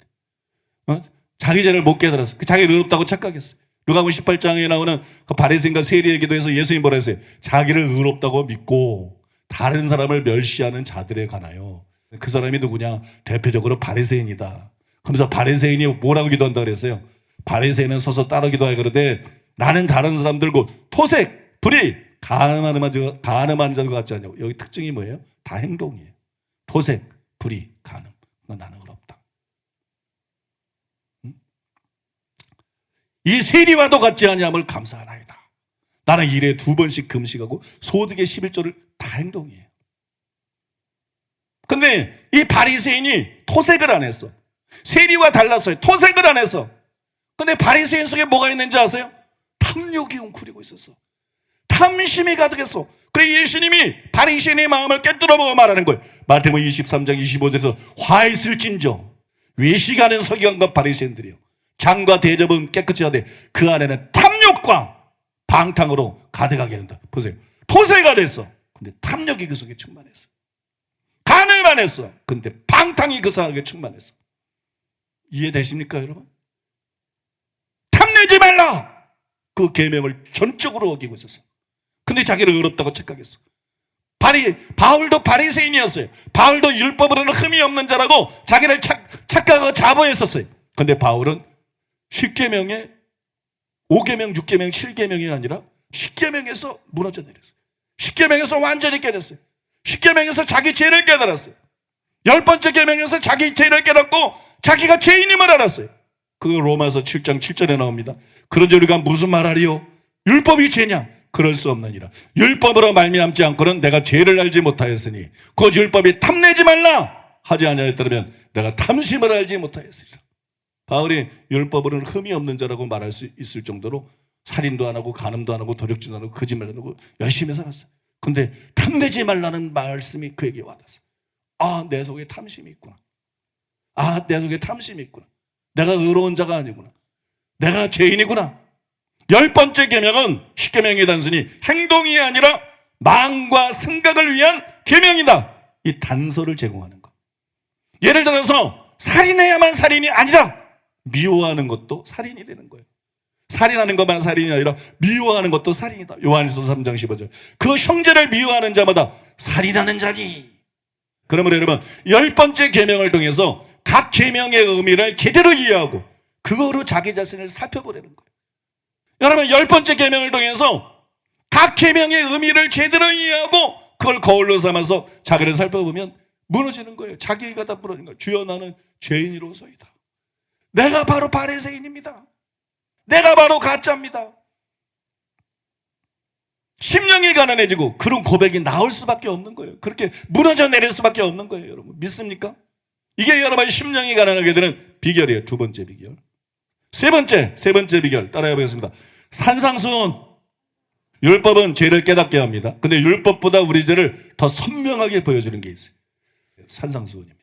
[SPEAKER 1] 자기 죄를 못 깨달았어. 자기를 의롭다고 착각했어요. 누가복음 18장에 나오는 그 바리새인과 세리의 기도에서 예수님 뭐라 했어요? 자기를 의롭다고 믿고 다른 사람을 멸시하는 자들에 관하여. 그 사람이 누구냐? 대표적으로 바리새인이다. 그러면서 바리새인이 뭐라고 기도한다 그랬어요? 바리새인은 서서 따르 기도하여 그러되 나는 다른 사람들고 토색, 불의, 간음한 자들 같지 않냐고. 여기 특징이 뭐예요? 다 행동이에요. 토색, 불의, 간음. 나는 의롭다. 이 세리와도 같지 않냐함을 감사하나이다. 나는 일에 2번씩 금식하고 소득의 11조를 다 행동이에요. 근데 이 바리새인이 토색을 안 했어. 세리와 달랐어요. 토색을 안 했어. 근데 바리새인 속에 뭐가 있는지 아세요? 탐욕이 웅크리고 있었어. 탐심이 가득했어. 그래 예수님이 바리새인의 마음을 깨뚫어보고 말하는 거예요. 마태복음 23장 25절에서 화 있을진저 외식하는 서기관과 바리새인들이요 장과 대접은 깨끗이 하되 그 안에는 탐욕과 방탕으로 가득하게 한다. 보세요. 토세가 됐어. 근데 탐욕이 그 속에 충만했어. 간을 안 했어. 근데 방탕이 그 속에 충만했어. 이해되십니까, 여러분? 탐내지 말라. 그 계명을 전적으로 어기고 있었어. 근데 자기를 의롭다고 착각했어. 바울도 바리새인이었어요. 바울도 율법으로는 흠이 없는 자라고 자기를 착각하고 자부했었어요. 근데 바울은 10계명에 5계명, 6계명, 7계명이 아니라 10계명에서 무너져 내렸어요. 10계명에서 완전히 깨졌어요. 10계명에서 자기 죄를 깨달았어요. 10번째 계명에서 자기 죄를 깨닫고 자기가 죄인임을 알았어요. 그거 로마서 7장 7절에 나옵니다. 그런즉 우리가 무슨 말하리요? 율법이 죄냐? 그럴 수 없느니라. 율법으로 말미암지 않고는 내가 죄를 알지 못하였으니 그 율법이 탐내지 말라 하지 아니하였더라면 내가 탐심을 알지 못하였으리라. 바울이 율법으로는 흠이 없는 자라고 말할 수 있을 정도로 살인도 안 하고 간음도 안 하고 도둑질도 안 하고 거짓말도 안 하고 열심히 살았어요. 근데 탐내지 말라는 말씀이 그에게 와닿았어요. 아, 내 속에 탐심이 있구나. 아, 내 속에 탐심이 있구나. 내가 의로운 자가 아니구나. 내가 죄인이구나. 10번째 계명은 10계명이 단순히 행동이 아니라 마음과 생각을 위한 계명이다. 이 단서를 제공하는 것. 예를 들어서 살인해야만 살인이 아니다. 미워하는 것도 살인이 되는 거예요. 살인하는 것만 살인이 아니라 미워하는 것도 살인이다. 요한일서 3장 15절. 그 형제를 미워하는 자마다 살인하는 자니. 그러므로 여러분, 10번째 계명을 통해서 각 계명의 의미를 제대로 이해하고 그거로 자기 자신을 살펴보려는 거예요. 여러분, 10번째 계명을 통해서 각 계명의 의미를 제대로 이해하고 그걸 거울로 삼아서 자기를 살펴보면 무너지는 거예요. 자기가 다 무너진 거예요. 주여, 나는 죄인이로소이다. 내가 바로 바리새인입니다. 내가 바로 가짜입니다. 심령이 가난해지고 그런 고백이 나올 수밖에 없는 거예요. 그렇게 무너져 내릴 수밖에 없는 거예요. 여러분, 믿습니까? 이게 여러분의 심령이 가난하게 되는 비결이에요. 두 번째 비결. 세 번째 비결 따라해 보겠습니다. 산상수훈. 율법은 죄를 깨닫게 합니다. 근데 율법보다 우리 죄를 더 선명하게 보여주는 게 있어요. 산상수훈입니다.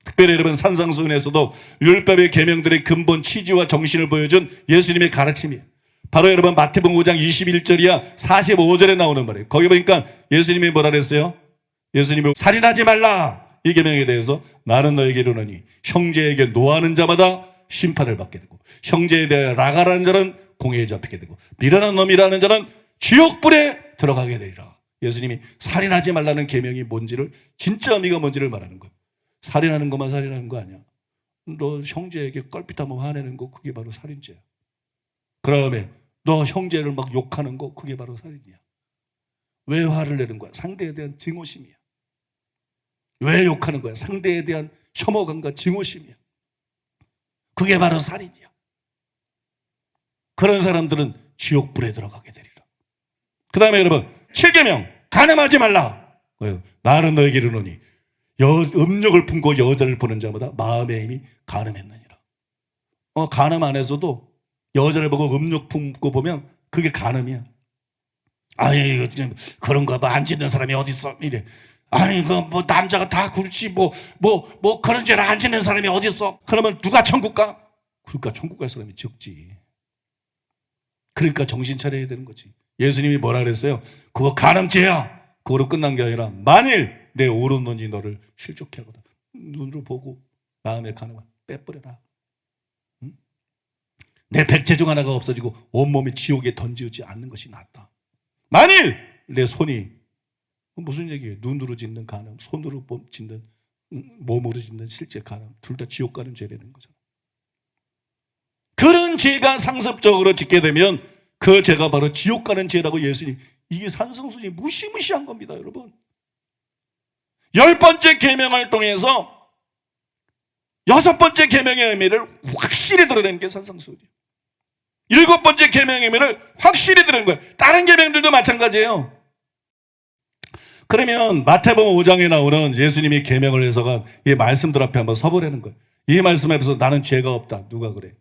[SPEAKER 1] 특별히 여러분, 산상수훈에서도 율법의 계명들의 근본 취지와 정신을 보여준 예수님의 가르침이에요. 바로 여러분, 마태복음 5장 21절이야 45절에 나오는 말이에요. 거기 보니까 예수님이 뭐라 그랬어요? 예수님이 살인하지 말라, 이 계명에 대해서 나는 너에게 이르노니 형제에게 노하는 자마다 심판을 받게 되고 형제에 대해 라가라는 자는 공회에 잡히게 되고 미련한 놈이라는 자는 지옥불에 들어가게 되리라. 예수님이 살인하지 말라는 계명이 뭔지를, 진짜 의미가 뭔지를 말하는 거예요. 살인하는 것만 살인하는 거 아니야. 너 형제에게 껄핏하면 화내는 거, 그게 바로 살인죄야. 그 다음에 너 형제를 막 욕하는 거, 그게 바로 살인이야. 왜 화를 내는 거야? 상대에 대한 증오심이야. 왜 욕하는 거야? 상대에 대한 혐오감과 증오심이야. 그게 바로 살인이야. 그런 사람들은 지옥불에 들어가게 되리라. 그 다음에 여러분, 7계명 간음하지 말라. 나는 너에게 이르노니 음욕을 품고 여자를 보는 자마다 마음의 힘이 간음했느니라. 간음 안에서도 여자를 보고 음욕 품고 보면 그게 간음이야. 아니, 이거 그런 거 안 짓는 사람이 어디 있어? 이래. 아니, 뭐 남자가 다 그렇지 뭐 그런 죄를 안 짓는 사람이 어디 있어? 그러면 누가 천국 가? 그러니까 천국 갈 사람이 적지. 그러니까 정신 차려야 되는 거지. 예수님이 뭐라 그랬어요? 그거 간음죄야. 그거로 끝난 게 아니라 만일 내 오른 눈이 너를 실족해 하거든, 눈으로 보고 마음에 간음을 빼버려라. 응? 내 백체 중 하나가 없어지고 온몸이 지옥에 던지지 않는 것이 낫다. 만일 내 손이, 무슨 얘기예요? 눈으로 짓는 간음, 손으로 짓는, 몸으로 짓는 실제 간음, 둘 다 지옥 가는 죄라는 거죠. 그런 죄가 상습적으로 짓게 되면 그 죄가 바로 지옥 가는 죄라고 예수님, 이게 산성순이 무시무시한 겁니다, 여러분. 10번째 계명을 통해서 6번째 계명의 의미를 확실히 드러내는 게 산성순이에요. 7번째 계명의 의미를 확실히 드러내는 거예요. 다른 계명들도 마찬가지예요. 그러면 마태복음 5장에 나오는 예수님이 계명을 해석한 이 말씀들 앞에 한번 서보라는 거예요. 이 말씀 앞에서 나는 죄가 없다, 누가 그래?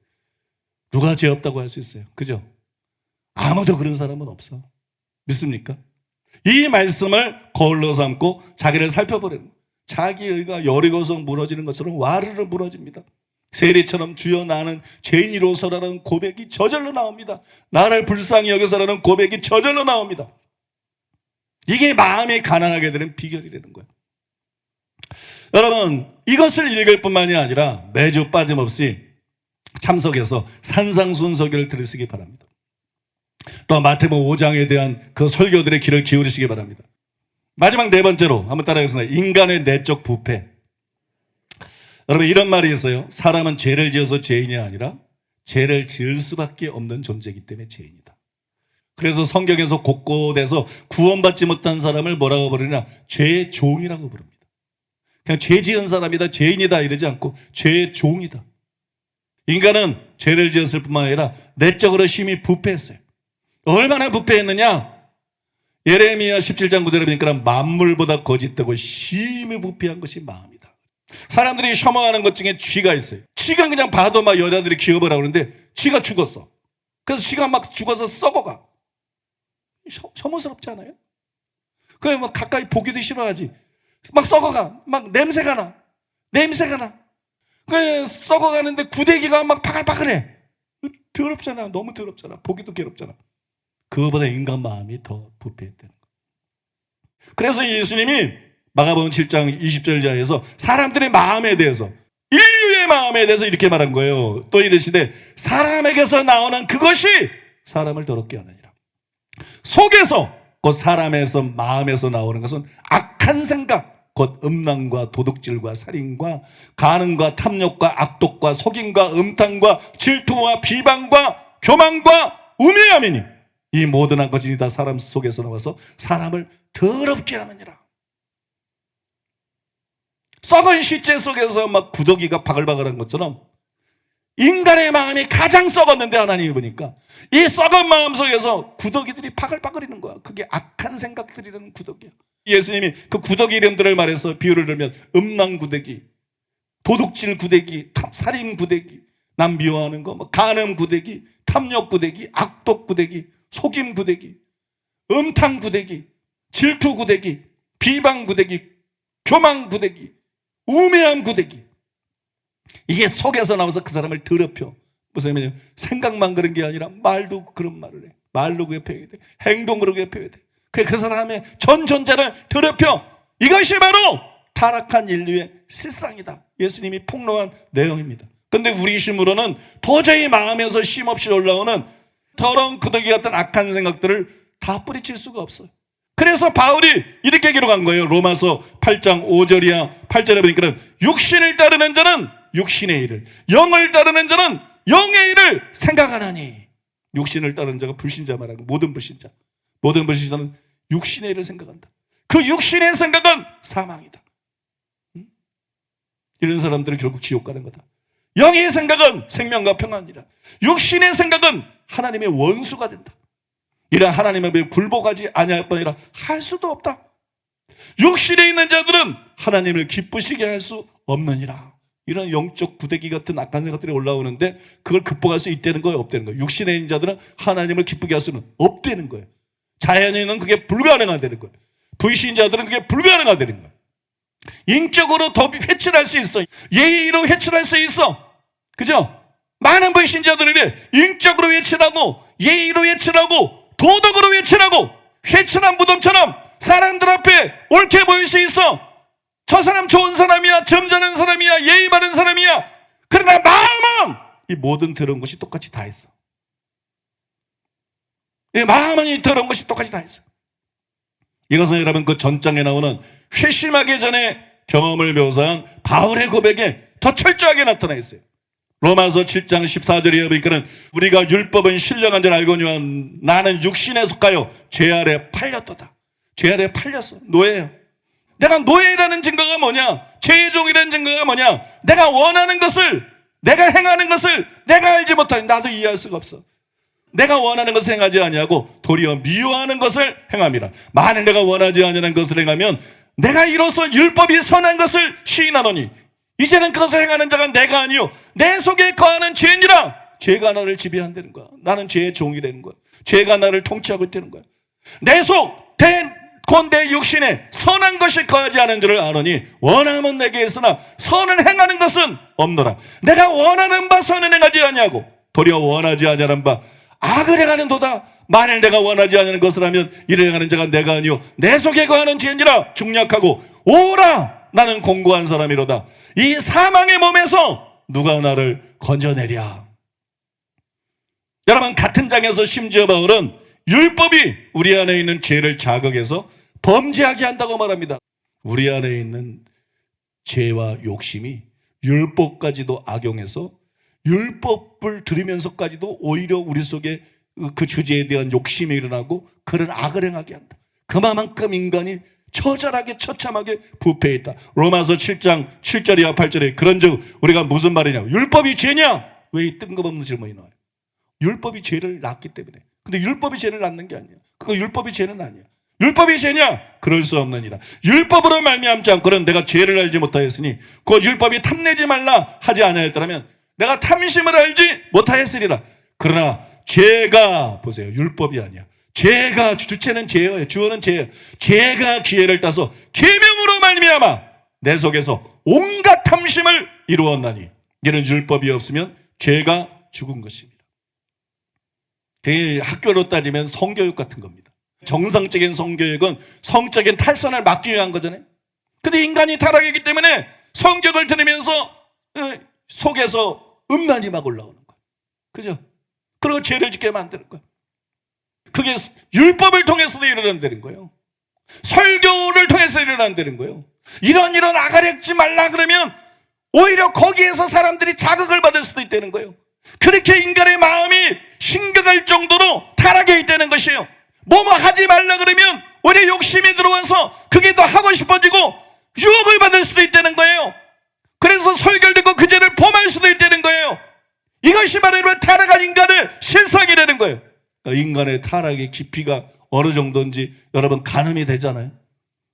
[SPEAKER 1] 누가 죄 없다고 할 수 있어요? 그죠? 아무도 그런 사람은 없어. 믿습니까? 이 말씀을 거울로 삼고 자기를 살펴보라는 거예요. 자기 의가 여리고서 무너지는 것처럼 와르르 무너집니다. 세리처럼 주여 나는 죄인이로서라는 고백이 저절로 나옵니다. 나를 불쌍히 여겨서라는 고백이 저절로 나옵니다. 이게 마음이 가난하게 되는 비결이라는 거예요. 여러분, 이것을 읽을 뿐만이 아니라 매주 빠짐없이 참석해서 산상수훈 설교를 들으시기 바랍니다. 또 마태복음 5장에 대한 그 설교들의 귀를 기울이시기 바랍니다. 마지막 네 번째로 한번 따라하겠습니다. 인간의 내적 부패. 여러분, 이런 말이 있어요. 사람은 죄를 지어서 죄인이 아니라 죄를 지을 수밖에 없는 존재이기 때문에 죄인이다. 그래서 성경에서 곳곳에서 구원받지 못한 사람을 뭐라고 부르냐? 죄의 종이라고 부릅니다. 그냥 죄 지은 사람이다, 죄인이다 이러지 않고 죄의 종이다. 인간은 죄를 지었을 뿐만 아니라 내적으로 심히 부패했어요. 얼마나 부패했느냐? 예레미야 17장 9절에 보니까 만물보다 거짓되고 심히 부패한 것이 마음이다. 사람들이 혐오하는 것 중에 쥐가 있어요. 쥐가 그냥 봐도 막 여자들이 기업을 하고 그러는데 쥐가 죽었어. 그래서 쥐가 막 죽어서 썩어가. 혐오스럽지 않아요? 그래 막 가까이 보기도 싫어하지. 막 썩어가. 막 냄새가 나. 그래 썩어가는데 구데기가 막 파글파글해. 더럽잖아. 너무 더럽잖아. 보기도 괴롭잖아. 그거보다 인간 마음이 더 부패했다는 거예요. 그래서 예수님이 마가복음 7장 20절 이하에서 사람들의 마음에 대해서 우리의 마음에 대해서 이렇게 말한 거예요. 또 이르시되 사람에게서 나오는 그것이 사람을 더럽게 하느니라. 속에서 곧 사람에서 마음에서 나오는 것은 악한 생각, 곧 음란과 도둑질과 살인과 간음과 탐욕과 악독과 속임과 음탕과 질투와 비방과 교만과 우매함이니 이 모든 한 것이 다 사람 속에서 나와서 사람을 더럽게 하느니라. 썩은 시체 속에서 막 구더기가 바글바글한 것처럼 인간의 마음이 가장 썩었는데 하나님이 보니까 이 썩은 마음 속에서 구더기들이 바글바글이는 거야. 그게 악한 생각들이라는 구더기야. 예수님이 그 구더기 이름들을 말해서 비유를 들면 음란 구더기, 도둑질 구더기, 살인 구더기, 남 미워하는 거, 간음 구더기, 탐욕 구더기, 악독 구더기, 속임 구더기, 음탕 구더기, 질투 구더기, 비방 구더기, 교만 구더기, 우매함 구더기. 이게 속에서 나와서 그 사람을 더럽혀. 무슨 의미냐면 생각만 그런 게 아니라 말도 그런 말을 해. 말로 그게 표현이 돼. 행동으로 그게 표현이 돼. 그 사람의 전 존재를 더럽혀. 이것이 바로 타락한 인류의 실상이다. 예수님이 폭로한 내용입니다. 근데 우리 힘으로는 도저히 마음에서 쉼없이 올라오는 더러운 구더기 같은 악한 생각들을 다 뿌리칠 수가 없어요. 그래서 바울이 이렇게 기록한 거예요. 로마서 8장 5절이야 8절에 보니까 육신을 따르는 자는 육신의 일을, 영을 따르는 자는 영의 일을 생각하나니. 육신을 따르는 자가 불신자 말하는 모든 불신자. 모든 불신자는 육신의 일을 생각한다. 그 육신의 생각은 사망이다. 이런 사람들은 결국 지옥 가는 거다. 영의 생각은 생명과 평안이라. 육신의 생각은 하나님의 원수가 된다. 이런 하나님의 굴복하지 아니할 뿐이라 할 수도 없다. 육신에 있는 자들은 하나님을 기쁘시게 할 수 없느니라. 이런 영적 구더기 같은 악한 생각들이 올라오는데 그걸 극복할 수 있다는 거예요, 없다는 거예요? 육신에 있는 자들은 하나님을 기쁘게 할 수는 없다는 거예요. 자연인은 그게 불가능하다는 거예요. 불신자들은 그게 불가능하다는 거예요. 인격으로 더 회칠할 수 있어. 예의로 회칠할 수 있어. 그죠? 많은 불신자들이 인격으로 회칠하고 예의로 회칠하고 도덕으로 회칠하고 회칠한 무덤처럼 사람들 앞에 옳게 보일 수 있어. 저 사람 좋은 사람이야, 점잖은 사람이야, 예의 바른 사람이야. 그러나 마음은 이 모든 더러운 것이 똑같이 다 있어. 이 마음은 이 더러운 것이 똑같이 다 있어. 이것은 여러분 그 전장에 나오는 회심하기 전에 경험을 묘사한 바울의 고백에 더 철저하게 나타나 있어요. 로마서 7장 14절에 보니까는 우리가 율법은 신령한 줄 알거니와 나는 육신에 속하여 죄 아래 팔렸도다. 죄 아래 팔렸어. 노예예요. 내가 노예라는 증거가 뭐냐? 죄의 종이라는 증거가 뭐냐? 내가 원하는 것을, 내가 행하는 것을 내가 알지 못하니 나도 이해할 수가 없어. 내가 원하는 것을 행하지 아니하고 도리어 미워하는 것을 행함이라. 만일 내가 원하지 아니하는 것을 행하면 내가 이로써 율법이 선한 것을 시인하노니 이제는 그것을 행하는 자가 내가 아니요 내 속에 거하는 죄니라. 죄가 나를 지배한다는 거야. 나는 죄의 종이라는 거야. 죄가 나를 통치하고 있다는 거야. 내 속, 곧 내 육신에 선한 것이 거하지 않은 줄을 아노니 원함은 내게 있으나 선을 행하는 것은 없노라. 내가 원하는 바 선을 행하지 아니하고 도리어 원하지 아니하는 바 악을 행하는 도다. 만일 내가 원하지 않는 것을 하면 이를 행하는 자가 내가 아니요 내 속에 거하는 죄니라. 중약하고 오라 나는 공고한 사람이로다. 이 사망의 몸에서 누가 나를 건져내랴. 여러분 같은 장에서 심지어 바울은 율법이 우리 안에 있는 죄를 자극해서 범죄하게 한다고 말합니다. 우리 안에 있는 죄와 욕심이 율법까지도 악용해서 율법을 들으면서까지도 오히려 우리 속에 그 주제에 대한 욕심이 일어나고 그런 악을 행하게 한다. 그만큼 인간이 처절하게 처참하게 부패해 있다. 로마서 7장 7절이와 8절에 그런즉 우리가 무슨 말이냐? 율법이 죄냐? 왜 이 뜬금없는 질문이 나와요? 율법이 죄를 낳기 때문에. 근데 율법이 죄를 낳는 게 아니야. 그거 율법이 죄는 아니야. 율법이 죄냐? 그럴 수 없느니라. 율법으로 말미암지 않고는 내가 죄를 알지 못하였으니 곧 율법이 탐내지 말라 하지 아니하였더라면 내가 탐심을 알지 못하였으리라. 그러나 죄가 보세요. 율법이 아니야. 죄가 주체는 죄예요. 주어는 죄예요. 죄가 기회를 따서 계명으로 말미암아 내 속에서 온갖 탐심을 이루었나니 이는 율법이 없으면 죄가 죽은 것입니다. 학교로 따지면 성교육 같은 겁니다. 정상적인 성교육은 성적인 탈선을 막기 위한 거잖아요. 근데 인간이 타락했기 때문에 성경을 들으면서 속에서 음란이 막 올라오는 거예요. 그죠? 그리고 죄를 짓게 만드는 거예요. 그게 율법을 통해서도 일어난다는 거예요. 설교를 통해서 일어난다는 거예요. 이런 아가리지 말라 그러면 오히려 거기에서 사람들이 자극을 받을 수도 있다는 거예요. 그렇게 인간의 마음이 심각할 정도로 타락해 있다는 것이에요. 뭐뭐 하지 말라 그러면 오히려 욕심이 들어와서 그게 더 하고 싶어지고 유혹을 받을 수도 있다는 거예요. 그래서 설교를 듣고 그 죄를 범할 수도 있다는 거예요. 이것이 바로 이런 타락한 인간의 실상이라는 거예요. 그러니까 인간의 타락의 깊이가 어느 정도인지 여러분 가늠이 되잖아요.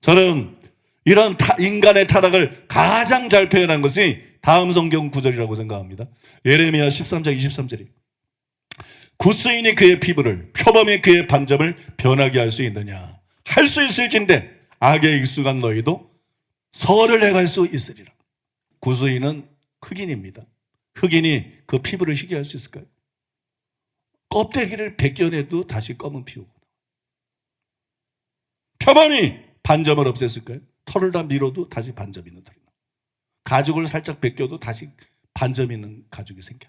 [SPEAKER 1] 저는 이런 인간의 타락을 가장 잘 표현한 것이 다음 성경 구절이라고 생각합니다. 예레미야 13장 23절이 구스인이 그의 피부를 표범이 그의 반점을 변하게 할 수 있느냐. 할 수 있을진데 악에 익숙한 너희도 설을 행할 수 있으리라. 구스인은 흑인입니다. 흑인이 그 피부를 희게 할 수 있을까요? 껍데기를 벗겨내도 다시 검은 피우고. 표범이 반점을 없앴을까요? 털을 다 밀어도 다시 반점 있는 털이 나. 가죽을 살짝 벗겨도 다시 반점 있는 가죽이 생겨.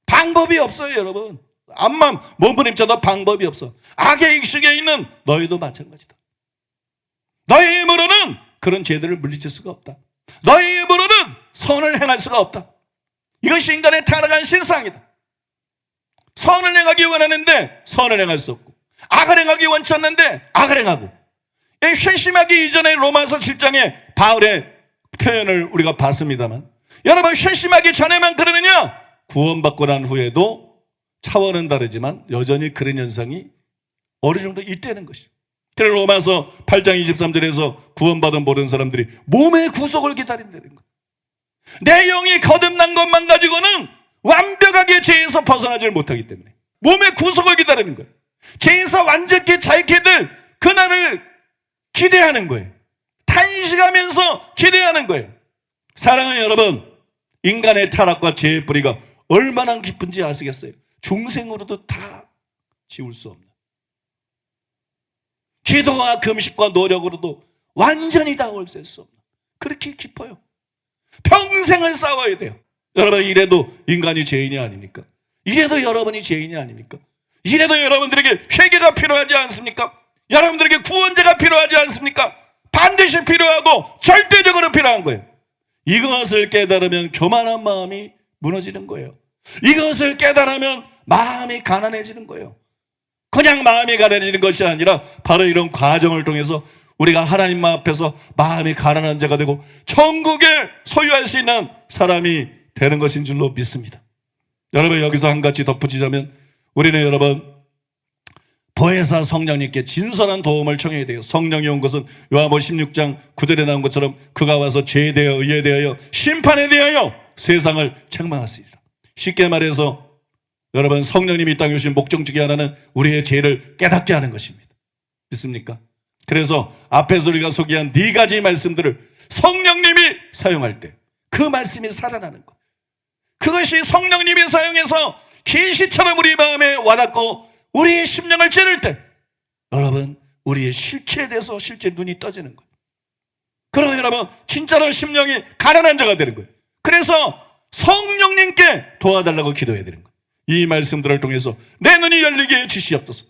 [SPEAKER 1] 방법이 없어요, 여러분. 암만 몸부림쳐도 방법이 없어. 악의 익숙에 있는 너희도 마찬가지다. 너희 힘으로는 그런 죄들을 물리칠 수가 없다. 너희 힘으로는 선을 행할 수가 없다. 이것이 인간의 타락한 실상이다. 선을 행하기 원하는데 선을 행할 수 없고, 악을 행하기 원치 않는데 악을 행하고. 쇄심하기 이전에 로마서 7장에 바울의 표현을 우리가 봤습니다만, 여러분 쇄심하기 전에만 그러느냐? 구원받고 난 후에도 차원은 다르지만 여전히 그런 현상이 어느 정도 있다는 것이죠. 그래서 로마서 8장 23절에서 구원받은 모든 사람들이 몸의 구속을 기다린다는 거예요. 내 영이 거듭난 것만 가지고는 완벽하게 죄에서 벗어나질 못하기 때문에 몸의 구속을 기다리는 거예요. 죄에서 완전히 자유케 될 그날을 기대하는 거예요. 탄식하면서 기대하는 거예요. 사랑하는 여러분, 인간의 타락과 죄의 뿌리가 얼마나 깊은지 아시겠어요? 중생으로도 다 지울 수 없는, 기도와 금식과 노력으로도 완전히 다 없앨 수 없는, 그렇게 깊어요. 평생을 싸워야 돼요. 여러분, 이래도 인간이 죄인이 아닙니까? 이래도 여러분이 죄인이 아닙니까? 이래도 여러분들에게 회개가 필요하지 않습니까? 여러분들에게 구원자가 필요하지 않습니까? 반드시 필요하고 절대적으로 필요한 거예요. 이것을 깨달으면 교만한 마음이 무너지는 거예요. 이것을 깨달으면 마음이 가난해지는 거예요. 그냥 마음이 가난해지는 것이 아니라 바로 이런 과정을 통해서 우리가 하나님 앞에서 마음이 가난한 자가 되고 천국을 소유할 수 있는 사람이 되는 것인 줄로 믿습니다. 여러분, 여기서 한 가지 덧붙이자면 우리는 여러분 보혜사 성령님께 진솔한 도움을 청해야 돼요. 성령이 온 것은 요한복음 16장 9절에 나온 것처럼 그가 와서 죄에 대하여 의에 대하여 심판에 대하여 세상을 책망하시리라. 쉽게 말해서 여러분, 성령님이 이 땅에 오신 목적 중에 하나는 우리의 죄를 깨닫게 하는 것입니다. 믿습니까? 그래서 앞에서 우리가 소개한 4가지 말씀들을 성령님이 사용할 때 그 말씀이 살아나는 것, 그것이 성령님이 사용해서 계시처럼 우리 마음에 와닿고 우리의 심령을 찌를 때 여러분, 우리의 실체에 대해서 실제 눈이 떠지는 거예요. 그러면 여러분 진짜로 심령이 가난한 자가 되는 거예요. 그래서 성령님께 도와달라고 기도해야 되는 거예요. 이 말씀들을 통해서 내 눈이 열리게 해 주시옵소서.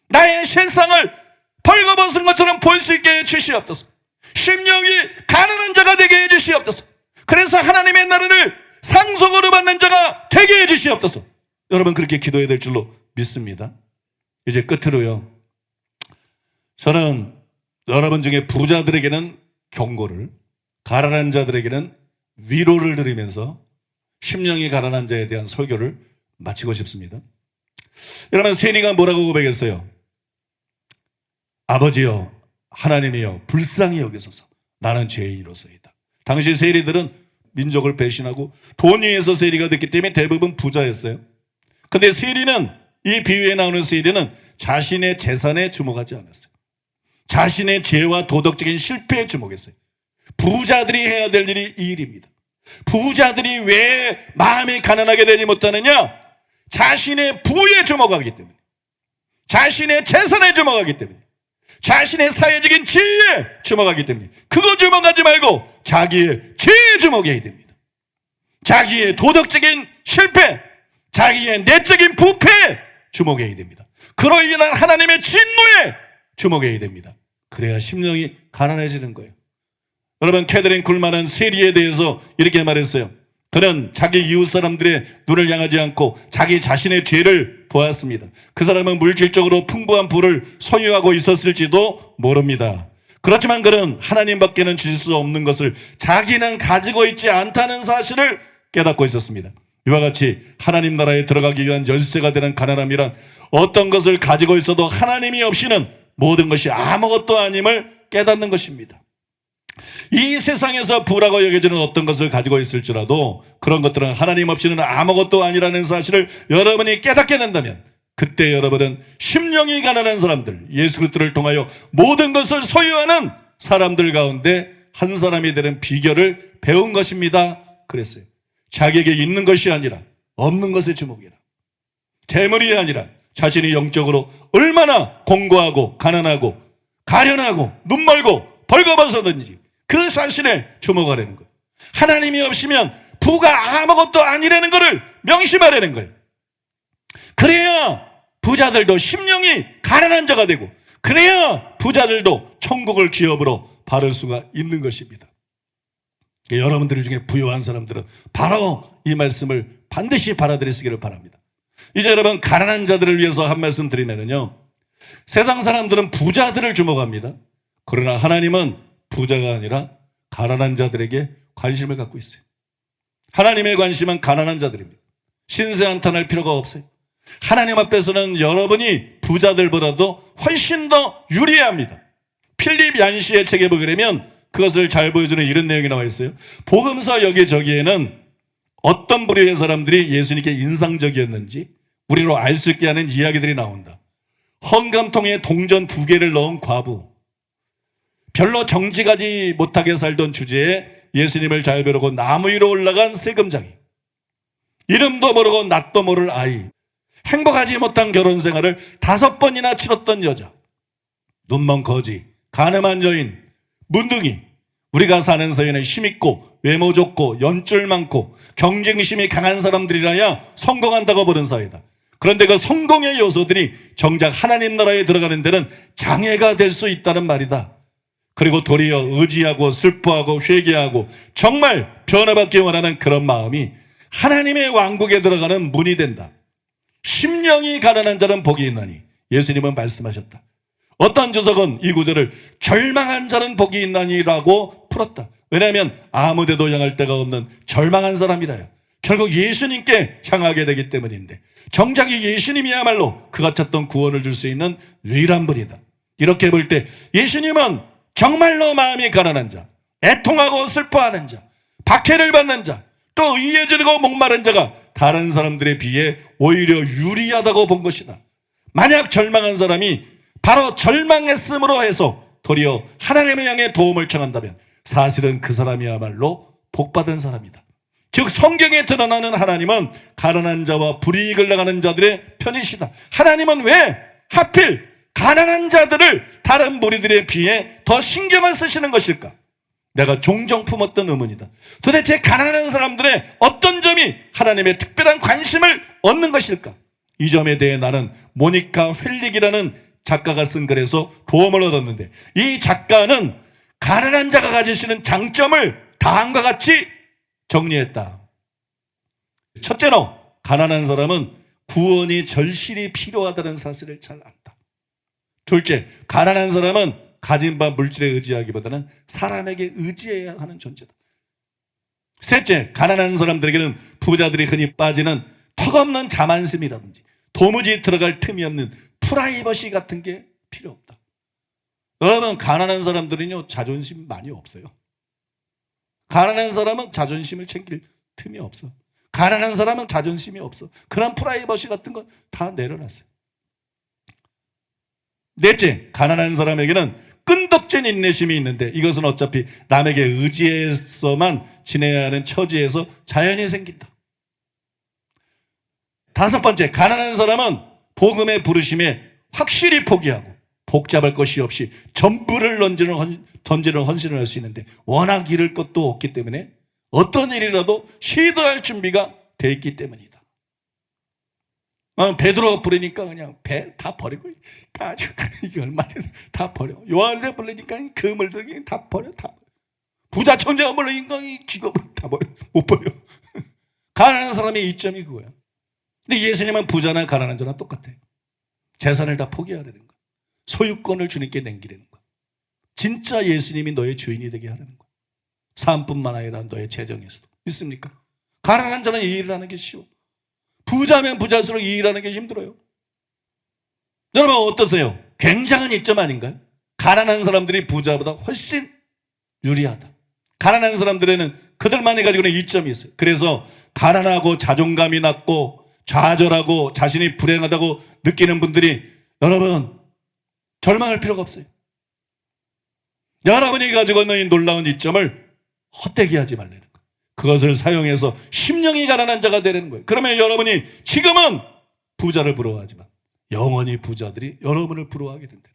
[SPEAKER 1] 나의 실상을 벌거벗은 것처럼 볼 수 있게 해 주시옵소서. 심령이 가난한 자가 되게 해 주시옵소서. 그래서 하나님의 나라를 상속으로 받는 자가 되게 해 주시옵소서. 여러분, 그렇게 기도해야 될 줄로 믿습니다. 이제 끝으로요, 저는 여러분 중에 부자들에게는 경고를, 가난한 자들에게는 위로를 드리면서 심령이 가난한 자에 대한 설교를 마치고 싶습니다. 여러분, 세리가 뭐라고 고백했어요? 아버지여, 하나님이여, 불쌍히 여기소서. 나는 죄인으로서이다. 당시 세리들은 민족을 배신하고 돈 위에서 세리가 됐기 때문에 대부분 부자였어요. 근데 세리는, 이 비유에 나오는 세리는 자신의 재산에 주목하지 않았어요. 자신의 죄와 도덕적인 실패에 주목했어요. 부자들이 해야 될 일이 이 일입니다. 부자들이 왜 마음이 가난하게 되지 못하느냐? 자신의 부에 주목하기 때문에, 자신의 재산에 주목하기 때문에, 자신의 사회적인 지위에 주목하기 때문에, 그거 주목하지 말고 자기의 죄에 주목해야 됩니다. 자기의 도덕적인 실패, 자기의 내적인 부패에 주목해야 됩니다. 그로 인한 하나님의 진노에 주목해야 됩니다. 그래야 심령이 가난해지는 거예요. 여러분, 캐더린 굴만은 세리에 대해서 이렇게 말했어요. 그는 자기 이웃 사람들의 눈을 향하지 않고 자기 자신의 죄를 보았습니다. 그 사람은 물질적으로 풍부한 부를 소유하고 있었을지도 모릅니다. 그렇지만 그는 하나님밖에는 줄 수 없는 것을 자기는 가지고 있지 않다는 사실을 깨닫고 있었습니다. 이와 같이 하나님 나라에 들어가기 위한 열쇠가 되는 가난함이란 어떤 것을 가지고 있어도 하나님이 없이는 모든 것이 아무것도 아님을 깨닫는 것입니다. 이 세상에서 부라고 여겨지는 어떤 것을 가지고 있을지라도 그런 것들은 하나님 없이는 아무것도 아니라는 사실을 여러분이 깨닫게 된다면 그때 여러분은 심령이 가난한 사람들, 예수 그리스도를 통하여 모든 것을 소유하는 사람들 가운데 한 사람이 되는 비결을 배운 것입니다. 그랬어요. 자기에게 있는 것이 아니라 없는 것에 주목해라. 재물이 아니라 자신이 영적으로 얼마나 공고하고 가난하고 가련하고 눈멀고 벌거벗었는지 그 사실에 주목하라는 거예요. 하나님이 없으면 부가 아무것도 아니라는 것을 명심하라는 거예요. 그래야 부자들도 심령이 가난한 자가 되고 그래야 부자들도 천국을 기업으로 바를 수가 있는 것입니다. 여러분들 중에 부유한 사람들은 바로 이 말씀을 반드시 받아들이시기를 바랍니다. 이제 여러분, 가난한 자들을 위해서 한 말씀 드리면요, 세상 사람들은 부자들을 주목합니다. 그러나 하나님은 부자가 아니라 가난한 자들에게 관심을 갖고 있어요. 하나님의 관심은 가난한 자들입니다. 신세 한탄할 필요가 없어요. 하나님 앞에서는 여러분이 부자들보다도 훨씬 더 유리합니다. 필립 얀시의 책에 보게 되면 그것을 잘 보여주는 이런 내용이 나와 있어요. 복음서 여기저기에는 어떤 부류의 사람들이 예수님께 인상적이었는지 우리로 알 수 있게 하는 이야기들이 나온다. 헌금통에 동전 2개를 넣은 과부, 별로 정직하지 못하게 살던 주제에 예수님을 잘 벼르고 나무 위로 올라간 세금장이, 이름도 모르고 낯도 모를 아이, 행복하지 못한 결혼 생활을 5번이나 치렀던 여자, 눈먼 거지, 가늠한 여인, 문둥이, 우리가 사는 사회는 힘있고 외모 좋고 연줄 많고 경쟁심이 강한 사람들이라야 성공한다고 보는 사회다. 그런데 그 성공의 요소들이 정작 하나님 나라에 들어가는 데는 장애가 될 수 있다는 말이다. 그리고 도리어 의지하고 슬퍼하고 회개하고 정말 변화받기 원하는 그런 마음이 하나님의 왕국에 들어가는 문이 된다. 심령이 가난한 자는 복이 있나니 예수님은 말씀하셨다. 어떤 주석은 이 구절을 절망한 자는 복이 있나니라고 풀었다. 왜냐하면 아무데도 향할 데가 없는 절망한 사람이라야 결국 예수님께 향하게 되기 때문인데, 정작 이 예수님이야말로 그가 찾던 구원을 줄 수 있는 유일한 분이다. 이렇게 볼 때 예수님은 정말로 마음이 가난한 자, 애통하고 슬퍼하는 자, 박해를 받는 자, 또 의에 지르고 목마른 자가 다른 사람들에 비해 오히려 유리하다고 본 것이다. 만약 절망한 사람이 바로 절망했음으로 해서 도리어 하나님을 향해 도움을 청한다면 사실은 그 사람이야말로 복받은 사람이다. 즉 성경에 드러나는 하나님은 가난한 자와 불이익을 당하는 자들의 편이시다. 하나님은 왜 하필 가난한 자들을 다른 무리들에 비해 더 신경을 쓰시는 것일까? 내가 종종 품었던 의문이다. 도대체 가난한 사람들의 어떤 점이 하나님의 특별한 관심을 얻는 것일까? 이 점에 대해 나는 모니카 펠릭이라는 작가가 쓴 글에서 도움을 얻었는데, 이 작가는 가난한 자가 가질 수 있는 장점을 다음과 같이 정리했다. 첫째로, 가난한 사람은 구원이 절실히 필요하다는 사실을 잘 안다. 둘째, 가난한 사람은 가진 바 물질에 의지하기보다는 사람에게 의지해야 하는 존재다. 셋째, 가난한 사람들에게는 부자들이 흔히 빠지는 턱없는 자만심이라든지 도무지 들어갈 틈이 없는 프라이버시 같은 게 필요 없다. 여러분, 가난한 사람들은요, 자존심 많이 없어요. 가난한 사람은 자존심을 챙길 틈이 없어. 가난한 사람은 자존심이 없어. 그런 프라이버시 같은 건 다 내려놨어요. 넷째, 가난한 사람에게는 끈덕진 인내심이 있는데 이것은 어차피 남에게 의지해서만 지내야 하는 처지에서 자연히 생긴다. 다섯 번째, 가난한 사람은 복음의 부르심에 확실히 포기하고 복잡할 것이 없이 전부를 던지는 헌신을 할 수 있는데 워낙 잃을 것도 없기 때문에 어떤 일이라도 시도할 준비가 돼 있기 때문이다. 베드로가 부르니까 그냥 배 다 버리고 가지고 이게 얼마나 다 버려. 요한을 부르니까 금을 들기 다 버려. 다 부자 천재가 부르니까 기업을 다 버려. 못 버려. 가난한 사람의 이점이 그거야. 근데 예수님은 부자나 가난한 자나 똑같아요. 재산을 다 포기하려는 거야. 소유권을 주님께 남기려는 거야. 진짜 예수님이 너의 주인이 되게 하려는 거야. 삶뿐만 아니라 너의 재정에서도. 믿습니까? 가난한 자는 이 일을 하는 게 쉬워. 부자면 부자일수록 이 일하는 게 힘들어요. 여러분 어떠세요? 굉장한 이점 아닌가요? 가난한 사람들이 부자보다 훨씬 유리하다. 가난한 사람들에는 그들만이 가지고 있는 이점이 있어요. 그래서 가난하고 자존감이 낮고 좌절하고 자신이 불행하다고 느끼는 분들이 여러분 절망할 필요가 없어요. 여러분이 가지고 있는 이 놀라운 이점을 헛되게 하지 말라는 거예요. 그것을 사용해서 심령이 가난한 자가 되는 거예요. 그러면 여러분이 지금은 부자를 부러워하지만 영원히 부자들이 여러분을 부러워하게 된다.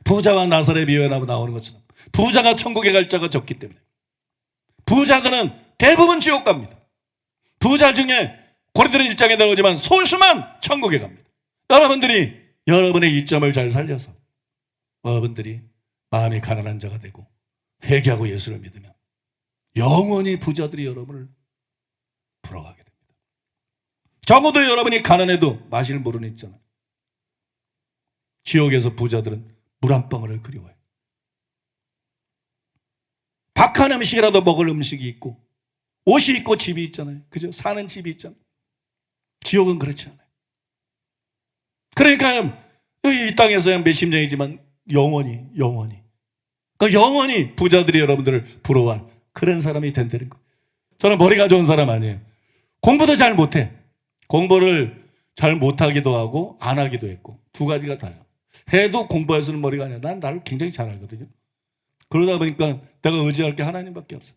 [SPEAKER 1] 부자와 나사렛 비유에 나오는 것처럼 부자가 천국에 갈 자가 적기 때문에 부자들은 대부분 지옥 갑니다. 부자 중에 고린도전 1장에 나오지만 소수만 천국에 갑니다. 여러분들이 여러분의 이점을 잘 살려서 여러분들이 마음이 가난한 자가 되고 회개하고 예수를 믿으면 영원히 부자들이 여러분을 부러워하게 됩니다. 적어도 여러분이 가난해도 마실 물은 있잖아요. 지옥에서 부자들은 물 한 방울을 그리워해요. 박한 음식이라도 먹을 음식이 있고 옷이 있고 집이 있잖아요. 그죠? 사는 집이 있잖아요. 지옥은 그렇지 않아요. 그러니까 이 땅에서 몇십 년이지만 영원히 그러니까 영원히 부자들이 여러분들을 부러워할 그런 사람이 된다는 거예요. 저는 머리가 좋은 사람 아니에요. 공부도 잘 못해. 공부를 잘 못하기도 하고 안 하기도 했고 두 가지가 다야. 해도 공부할 수 있는 머리가 아니야. 난 나를 굉장히 잘 알거든요. 그러다 보니까 내가 의지할 게 하나님밖에 없어.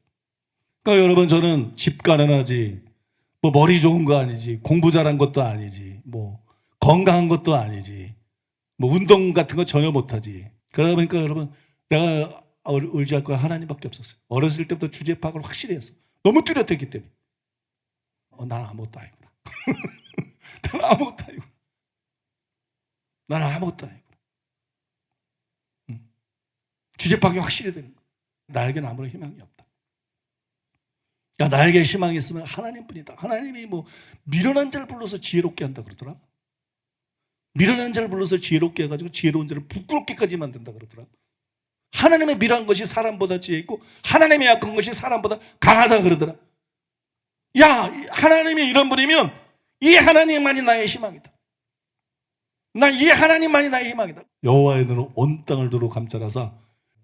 [SPEAKER 1] 그러니까 여러분 저는 집 가난하지 뭐 머리 좋은 거 아니지 공부 잘한 것도 아니지 뭐 건강한 것도 아니지 뭐 운동 같은 거 전혀 못하지. 그러다 보니까 여러분 내가 의지할 거 하나님밖에 없었어요. 어렸을 때부터 주제 파악을 확실히 했어. 너무 뚜렷했기 때문에 난 아무것도 아니구나. 난 아무것도 아니구나. 난 아무것도 아니구나. 주제 파악이 확실히 되는 거야. 나에게는 아무런 희망이 없다. 야, 나에게 희망이 있으면 하나님뿐이다. 하나님이 뭐 미련한 자를 불러서 지혜롭게 한다 그러더라. 미련한 자를 불러서 지혜롭게 해가지고 지혜로운 자를 부끄럽게까지 만든다 그러더라. 하나님의 미련한 것이 사람보다 지혜 있고 하나님의 약한 것이 사람보다 강하다 그러더라. 야, 하나님이 이런 분이면 이 하나님만이 나의 희망이다. 난 이 하나님만이 나의 희망이다. 여호와의 눈은 온 땅을 두루 감찰하사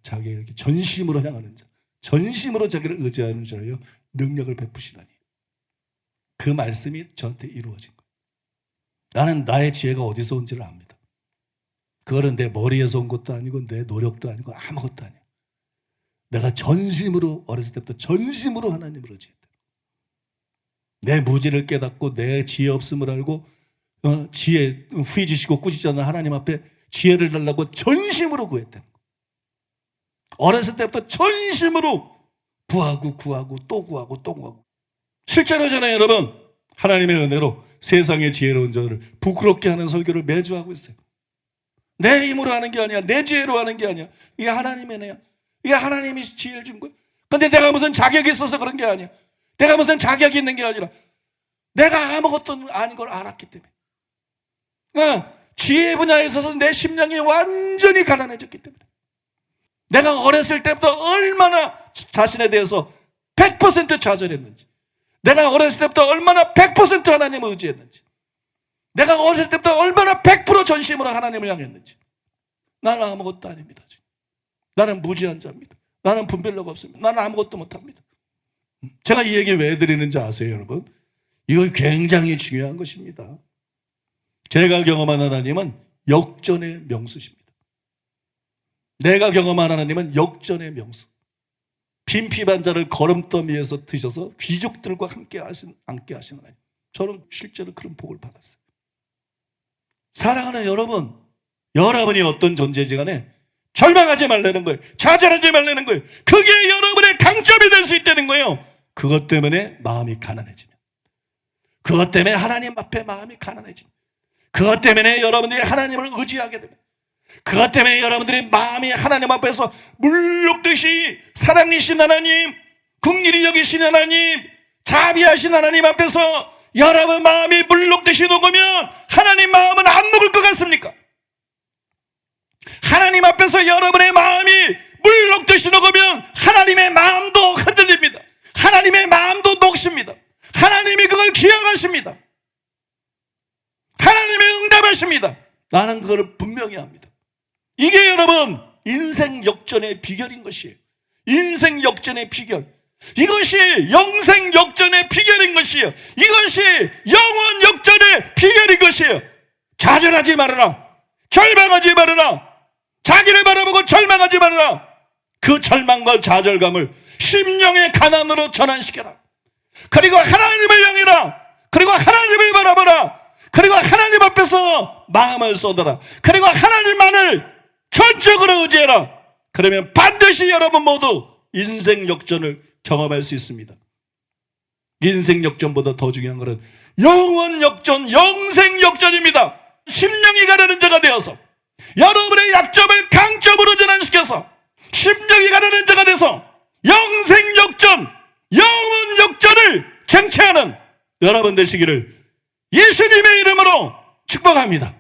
[SPEAKER 1] 자기 이렇게 전심으로 향하는 자, 전심으로 자기를 의지하는 자여 능력을 베푸시나니. 그 말씀이 저한테 이루어진 거예요. 나는 나의 지혜가 어디서 온지를 압니다. 그거는 내 머리에서 온 것도 아니고 내 노력도 아니고 아무것도 아니야. 내가 전심으로 어렸을 때부터 전심으로 하나님을 의지했다. 내 무지를 깨닫고 내 지혜 없음을 알고 지혜 후회주시고 꾸짖지 않는 하나님 앞에 지혜를 달라고 전심으로 구했다. 어렸을 때부터 전심으로 구하고 또 구하고 실제로 저는 여러분 하나님의 은혜로 세상의 지혜로운 자를 부끄럽게 하는 설교를 매주 하고 있어요. 내 힘으로 하는 게 아니야. 내 지혜로 하는 게 아니야. 이게 하나님의 은혜야. 이게 하나님이 지혜를 준 거야. 근데 내가 무슨 자격이 있어서 그런 게 아니야. 내가 무슨 자격이 있는 게 아니라 내가 아무것도 아닌 걸 알았기 때문에. 지혜 분야에 있어서 내 심령이 완전히 가난해졌기 때문에. 내가 어렸을 때부터 얼마나 자신에 대해서 100% 좌절했는지, 내가 어렸을 때부터 얼마나 100% 하나님을 의지했는지, 내가 어렸을 때부터 얼마나 100% 전심으로 하나님을 향했는지. 나는 아무것도 아닙니다. 나는 무지한 자입니다. 나는 분별력 없습니다. 나는 아무것도 못합니다. 제가 이 얘기 왜 드리는지 아세요, 여러분? 이거 굉장히 중요한 것입니다. 제가 경험한 하나님은 역전의 명수십니다. 내가 경험한 하나님은 역전의 명수. 빈피반자를 거름더미에서 드셔서 귀족들과 함께 하신 하나님. 저는 실제로 그런 복을 받았어요. 사랑하는 여러분, 여러분이 어떤 존재지 간에 절망하지 말라는 거예요. 좌절하지 말라는 거예요. 그게 여러분의 강점이 될 수 있다는 거예요. 그것 때문에 마음이 가난해지면, 그것 때문에 하나님 앞에 마음이 가난해지면, 그것 때문에 여러분들이 하나님을 의지하게 되면, 그것 때문에 여러분들의 마음이 하나님 앞에서 물녹듯이 사랑이신 하나님, 긍휼히 여기신 하나님, 자비하신 하나님 앞에서 여러분 마음이 물녹듯이 녹으면 하나님 마음은 안 녹을 것 같습니까? 하나님 앞에서 여러분의 마음이 물녹듯이 녹으면 하나님의 마음도 흔들립니다. 하나님의 마음도 녹습니다. 하나님이 그걸 기억하십니다. 하나님이 응답하십니다. 나는 그걸 분명히 합니다. 이게 여러분 인생 역전의 비결인 것이에요. 인생 역전의 비결. 이것이 영생 역전의 비결인 것이에요. 이것이 영원 역전의 비결인 것이에요. 좌절하지 말아라. 절망하지 말아라. 자기를 바라보고 절망하지 말아라. 그 절망과 좌절감을 심령의 가난으로 전환시켜라. 그리고 하나님을 향해라. 그리고 하나님을 바라보라. 그리고 하나님 앞에서 마음을 쏟아라. 그리고 하나님만을 전적으로 의지해라. 그러면 반드시 여러분 모두 인생 역전을 경험할 수 있습니다. 인생 역전보다 더 중요한 것은 영원 역전, 영생 역전입니다. 심령이 가난한 자가 되어서 여러분의 약점을 강점으로 전환시켜서 심령이 가난한 자가 돼서 영생 역전, 영원 역전을 쟁취하는 여러분 되시기를 예수님의 이름으로 축복합니다.